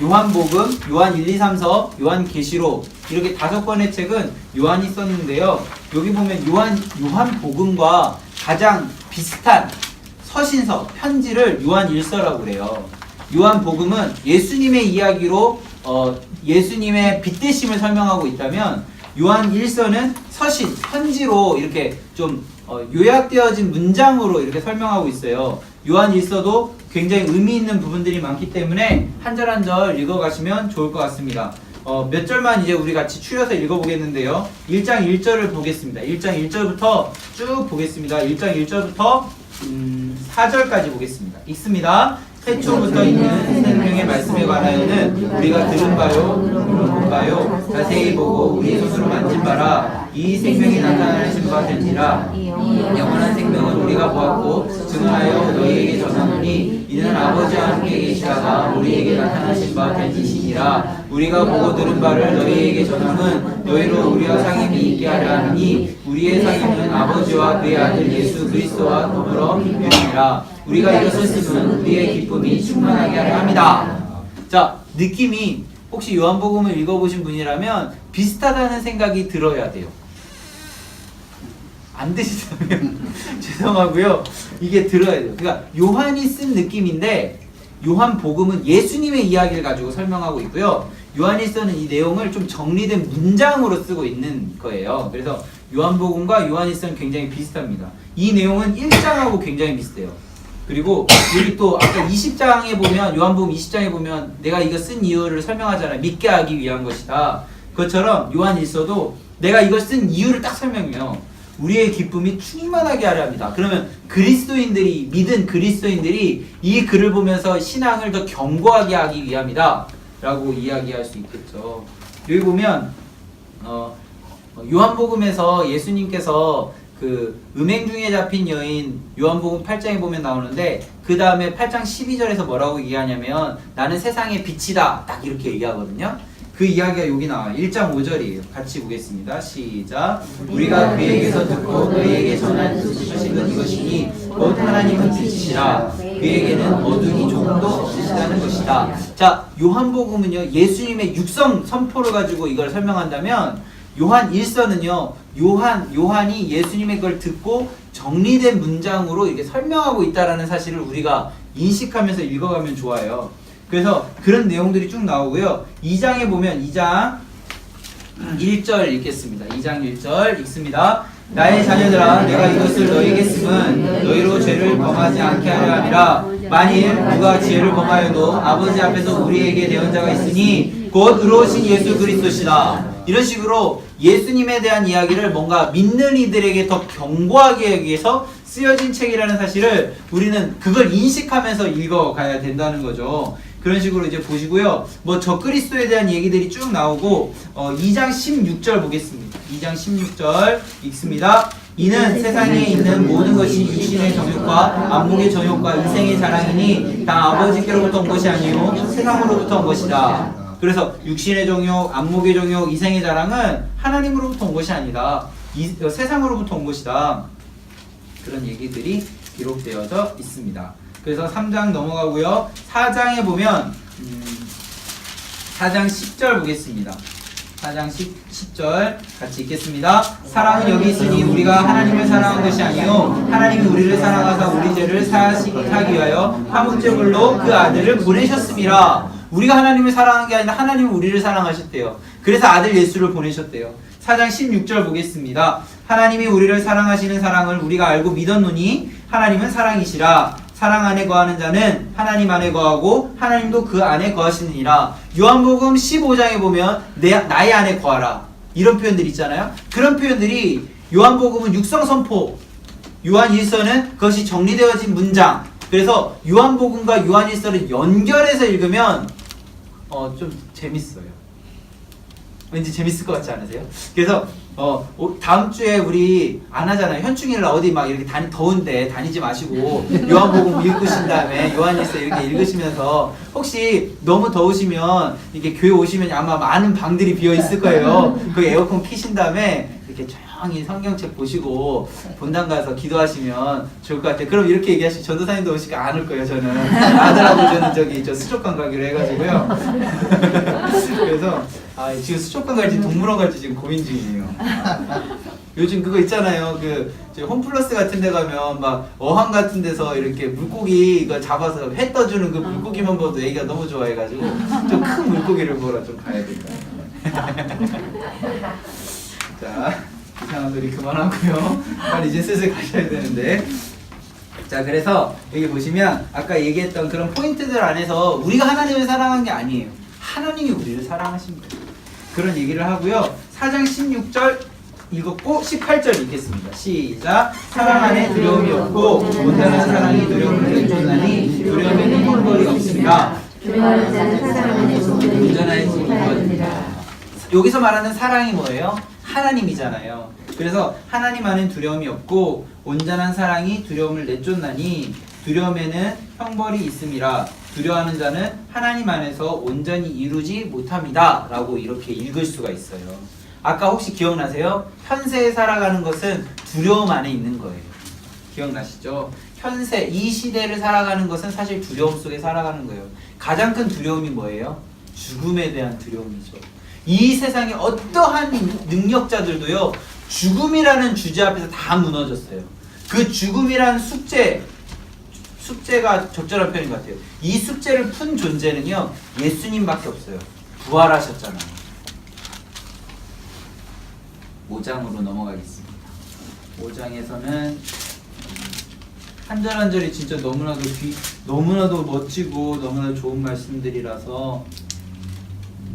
[SPEAKER 1] 요한복음, 요한 1, 2, 3서, 요한 계시록 이렇게 5권의 책은 요한이 썼는데요. 여기 보면 요한복음과 가장 비슷한 서신서, 편지를 요한 1서라고 그래요. 요한복음은 예수님의 이야기로 예수님의 빚대심을 설명하고 있다면 요한 1서는 서신, 편지로 이렇게 좀 요약되어진 문장으로 이렇게 설명하고 있어요. 요한 1서도 굉장히 의미 있는 부분들이 많기 때문에 한 절 한 절 읽어가시면 좋을 것 같습니다. 몇 절만 이제 우리 같이 추려서 읽어보겠는데요. 1장 1절을 보겠습니다. 1장 1절부터 쭉 보겠습니다. 1장 1절부터 4절까지 보겠습니다. 읽습니다. 태초부터 있는 생명의 말씀에 관하여는 우리가 들은 바요, 본 바요, 자세히 보고 우리 스스로 만진 바라. 이 생명이 나타나신 바 되니라.
[SPEAKER 2] 이
[SPEAKER 1] 영원한 생명은 우리가 보았고 증언하여 너희에게 전하노니 이는 아버지와 함께 계시다가 우리에게 나타나신 바 되시니라. 우리가 보고 들은 바를 너희에게 전함은 너희로 우리와 상임이 있게 하려 하니 우리의 상임은 아버지와 그의 아들 예수 그리스도와 더불어 기쁨이라. 우리가 이것을 쓰면 우리의 기쁨이 충만하게 하려 합니다. 자, 느낌이 혹시 요한복음을 읽어보신 분이라면 비슷하다는 생각이 들어야 돼요. 안 드시다면 죄송하고요. 이게 들어야 돼요. 그러니까 요한이 쓴 느낌인데 요한복음은 예수님의 이야기를 가지고 설명하고 있고요. 요한일서는 이 내용을 좀 정리된 문장으로 쓰고 있는 거예요. 그래서 요한복음과 요한일서는 굉장히 비슷합니다. 이 내용은 1장하고 굉장히 비슷해요. 그리고 여기 또 아까 20장에 보면 요한복음 20장에 보면 내가 이거 쓴 이유를 설명하잖아요. 믿게 하기 위한 것이다. 그것처럼 요한일서도 내가 이걸 쓴 이유를 딱 설명해요. 우리의 기쁨이 충만하게 하려 합니다. 그러면 그리스도인들이 믿은 그리스도인들이 이 글을 보면서 신앙을 더 견고하게 하기 위함이다 라고 이야기할 수 있겠죠. 여기 보면 요한복음에서 예수님께서 그 음행 중에 잡힌 여인 요한복음 8장에 보면 나오는데 그 다음에 8장 12절에서 뭐라고 얘기하냐면 나는 세상의 빛이다 딱 이렇게 얘기하거든요. 그 이야기가 여기 나와요. 1장 5절이에요. 같이 보겠습니다. 시작. 우리가 그에게서 듣고 너희에게 전한 소식은 이것이니 곧 하나님은 빛이시라. 그에게는 어둠이 조금도 없으시다는 것이다. 자, 요한복음은요 예수님의 육성 선포를 가지고 이걸 설명한다면 요한 1서는요 요한이 예수님의 걸 듣고 정리된 문장으로 이렇게 설명하고 있다라는 사실을 우리가 인식하면서 읽어가면 좋아요. 그래서 그런 내용들이 쭉 나오고요. 2장에 보면 2장 1절 읽겠습니다. 2장 1절 읽습니다. 나의 자녀들아 내가 이것을 너희에게 쓰면 너희로 죄를 범하지 않게 하려 함이라. 만일 누가 지혜를 범하여도 아버지 앞에서 우리에게 대언자가 있으니 곧 의로우신 예수 그리스도시다. 이런 식으로 예수님에 대한 이야기를 뭔가 믿는 이들에게 더 견고하게 하기 위해서 쓰여진 책이라는 사실을 우리는 그걸 인식하면서 읽어가야 된다는 거죠. 그런 식으로 이제 보시고요. 뭐 적그리스도에 대한 얘기들이 쭉 나오고 2장 16절 보겠습니다. 2장 16절 읽습니다. 이는 세상에 있는 모든 것이 육신의 정욕과 안목의 정욕과 이생의 자랑이니 다 아버지께로부터 온 것이 아니요 세상으로부터 온 것이다. 그래서 육신의 정욕, 안목의 정욕, 이생의 자랑은 하나님으로부터 온 것이 아니다. 세상으로부터 온 것이다. 그런 얘기들이 기록되어져 있습니다. 그래서 3장 넘어가고요. 4장에 보면 4장 10절 보겠습니다. 4장 10절 같이 읽겠습니다. 사랑은 여기 있으니 우리가 하나님을 사랑한 것이 아니요 하나님이 우리를 사랑하사 우리 죄를 사하기 위하여 화목제물로 그 아들을 보내셨음이라. 우리가 하나님을 사랑한 게 아니라 하나님은 우리를 사랑하셨대요. 그래서 아들 예수를 보내셨대요. 4장 16절 보겠습니다. 하나님이 우리를 사랑하시는 사랑을 우리가 알고 믿었노니 하나님은 사랑이시라. 사랑 안에 거하는 자는 하나님 안에 거하고 하나님도 그 안에 거하시느니라. 요한복음 15장에 보면 나의 안에 거하라 이런 표현들이 있잖아요. 그런 표현들이 요한복음은 육성선포, 요한일서는 그것이 정리되어진 문장. 그래서 요한복음과 요한일서를 연결해서 읽으면 좀 재밌어요. 왠지 재밌을 것 같지 않으세요? 그래서 다음 주에 우리 안 하잖아요. 현충일 날 어디 막 이렇게 더운데 다니지 마시고 요한복음 읽으신 다음에 요한일서 이렇게 읽으시면서 혹시 너무 더우시면 이렇게 교회 오시면 아마 많은 방들이 비어 있을 거예요. 그 에어컨 키신 다음에 이렇게 조용히 성경책 보시고 본당 가서 기도하시면 좋을 것 같아요. 그럼 이렇게 얘기하시면 전도사님도 오시니까 안 올 거예요. 저는 아들하고 저는 저 수족관 가기로 해가지고요. 그래서 지금 수족관 갈지 동물원 갈지 지금 고민 중이에요. 요즘 그거 있잖아요. 홈플러스 같은 데 가면 막 어항 같은 데서 이렇게 물고기 이거 잡아서 회 떠주는 그 물고기만 봐도 애기가 너무 좋아해가지고 좀 큰 물고기를 보러 좀 가야 될까요? 자, 이상한 소리 그만하고요. 빨리 이제 슬슬 가셔야 되는데. 자, 그래서 여기 보시면 아까 얘기했던 그런 포인트들 안에서 우리가 하나님을 사랑한 게 아니에요. 하나님이 우리를 사랑하신 거예요. 그런 얘기를 하고요. 4장 16절 읽었고 18절 읽겠습니다. 시작. 사랑 안에 두려움이 없고 온전한 사랑이 두려움을 내쫓나니 두려움에는 흠벌이 없습니다.
[SPEAKER 2] 두려워하는 자는 사랑 안에
[SPEAKER 1] 온전한 사랑이 여기서 말하는 사랑이 뭐예요? 하나님이잖아요. 그래서 하나님 안엔 두려움이 없고 온전한 사랑이 두려움을 내쫓나니 두려움에는 형벌이 있음이라 두려워하는 자는 하나님 안에서 온전히 이루지 못합니다 라고 이렇게 읽을 수가 있어요. 아까 혹시 기억나세요? 현세에 살아가는 것은 두려움 안에 있는 거예요. 기억나시죠? 현세, 이 시대를 살아가는 것은 사실 두려움 속에 살아가는 거예요. 가장 큰 두려움이 뭐예요? 죽음에 대한 두려움이죠. 이 세상의 어떠한 능력자들도요, 죽음이라는 주제 앞에서 다 무너졌어요. 그 죽음이라는 숙제가 적절한 표현인 것 같아요. 이 숙제를 푼 존재는요, 예수님밖에 없어요. 부활하셨잖아요. 5장으로 넘어가겠습니다. 5장에서는 한 절 한 절이 진짜 너무나도 멋지고 너무나 좋은 말씀들이라서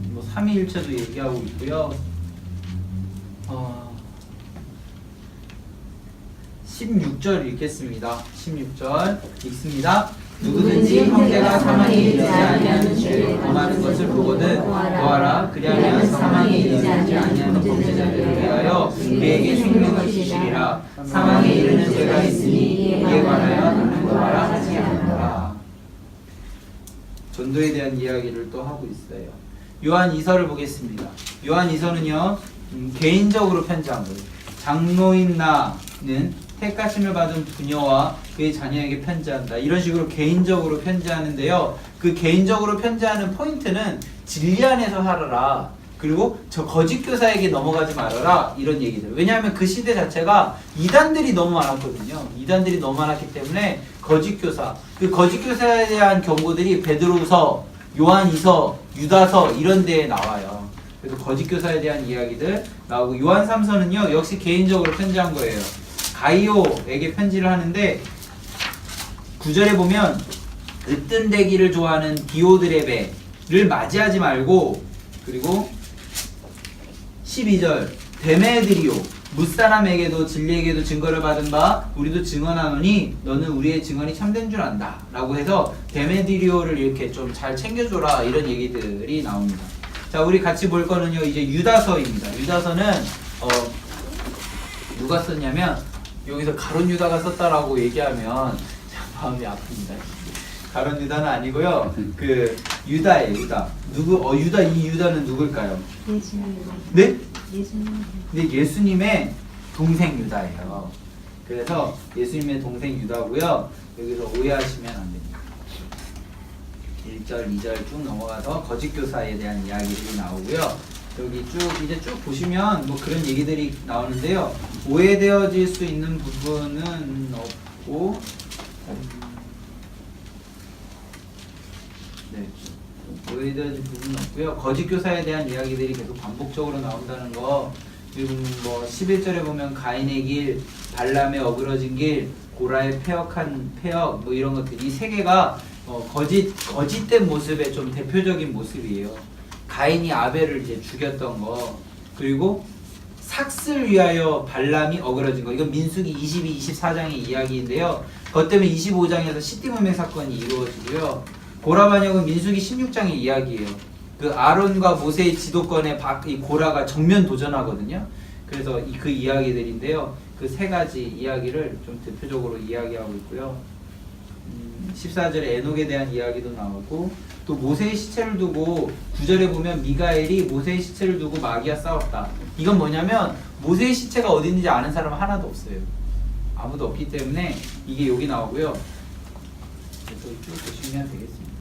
[SPEAKER 1] 뭐 삼위일체도 얘기하고 있고요. 16절 읽겠습니다. 16절 읽습니다. 누구든지 형제가 사망에 이르지 아니하는 죄를 범하는 것을 보거든 보아라. 그리하면 사망에 이르지 아니하는 범죄자들을 위하여 그에게 생명을 주시리라. 사망에 이르는 죄가 있으니 이에 관하여 너는 보아라 하지 않는다. 전도에 대한 이야기를 또 하고 있어요. 요한 2서를 보겠습니다. 요한 2서는요, 개인적으로 편지한 거예요. 장로인 나는 택하심을 받은 부녀와 그의 자녀에게 편지한다. 이런 식으로 개인적으로 편지하는데요. 그 개인적으로 편지하는 포인트는 진리 안에서 살아라. 그리고 저 거짓 교사에게 넘어가지 말아라. 이런 얘기들. 왜냐하면 그 시대 자체가 이단들이 너무 많았거든요. 이단들이 너무 많았기 때문에 거짓 교사. 그 거짓 교사에 대한 경고들이 베드로서, 요한2서, 유다서 이런 데에 나와요. 그래서 거짓 교사에 대한 이야기들 나오고 요한 3서는요. 역시 개인적으로 편지한 거예요. 가이오에게 편지를 하는데 9절에 보면 으뜸되기를 좋아하는 디오드레베를 맞이하지 말고, 그리고 12절 데메드리오 무사람에게도 진리에게도 증거를 받은 바 우리도 증언하노니 너는 우리의 증언이 참된 줄 안다 라고 해서 데메드리오를 이렇게 좀 잘 챙겨줘라 이런 얘기들이 나옵니다. 자, 우리 같이 볼 거는요 이제 유다서입니다. 유다서는 누가 썼냐면, 여기서 가룟 유다가 썼다라고 얘기하면 마음이 아픕니다. 가룟 유다는 아니고요. 그 유다예요, 유다. 유다, 이 유다는 누굴까요?
[SPEAKER 2] 예수님.
[SPEAKER 1] 네?
[SPEAKER 2] 예수님.
[SPEAKER 1] 네, 예수님의 동생 유다예요. 그래서 예수님의 동생 유다고요. 여기서 오해하시면 안 됩니다. 1절, 2절 쭉 넘어가서 거짓 교사에 대한 이야기들이 나오고요. 여기 이제 쭉 보시면 뭐 그런 얘기들이 나오는데요. 오해되어질 수 있는 부분은 없고, 네, 오해되어질 부분은 없고요. 거짓 교사에 대한 이야기들이 계속 반복적으로 나온다는 거. 그리고 뭐 11절에 보면 가인의 길, 발람의 어그러진 길, 고라의 패역한 패역, 뭐 이런 것들, 이 세 개가 거짓된 모습의 좀 대표적인 모습이에요. 가인이 아벨을 이제 죽였던 거, 그리고 삭슬 위하여 발람이 어그러진 거. 이건 민수기 22, 24장의 이야기인데요. 그것 때문에 25장에서 시띠무맹 사건이 이루어지고요. 고라 반역은 민수기 16장의 이야기예요. 그 아론과 모세의 지도권에 이 고라가 정면 도전하거든요. 그래서 그 이야기들인데요. 그 세 가지 이야기를 좀 대표적으로 이야기하고 있고요. 14절에 에녹에 대한 이야기도 나오고, 또 모세의 시체를 두고 9절에 보면 미가엘이 모세의 시체를 두고 마귀와 싸웠다. 이건 뭐냐면 모세의 시체가 어디 있는지 아는 사람은 하나도 없어요. 아무도 없기 때문에 이게 여기 나오고요. 쭉 보시면 되겠습니다.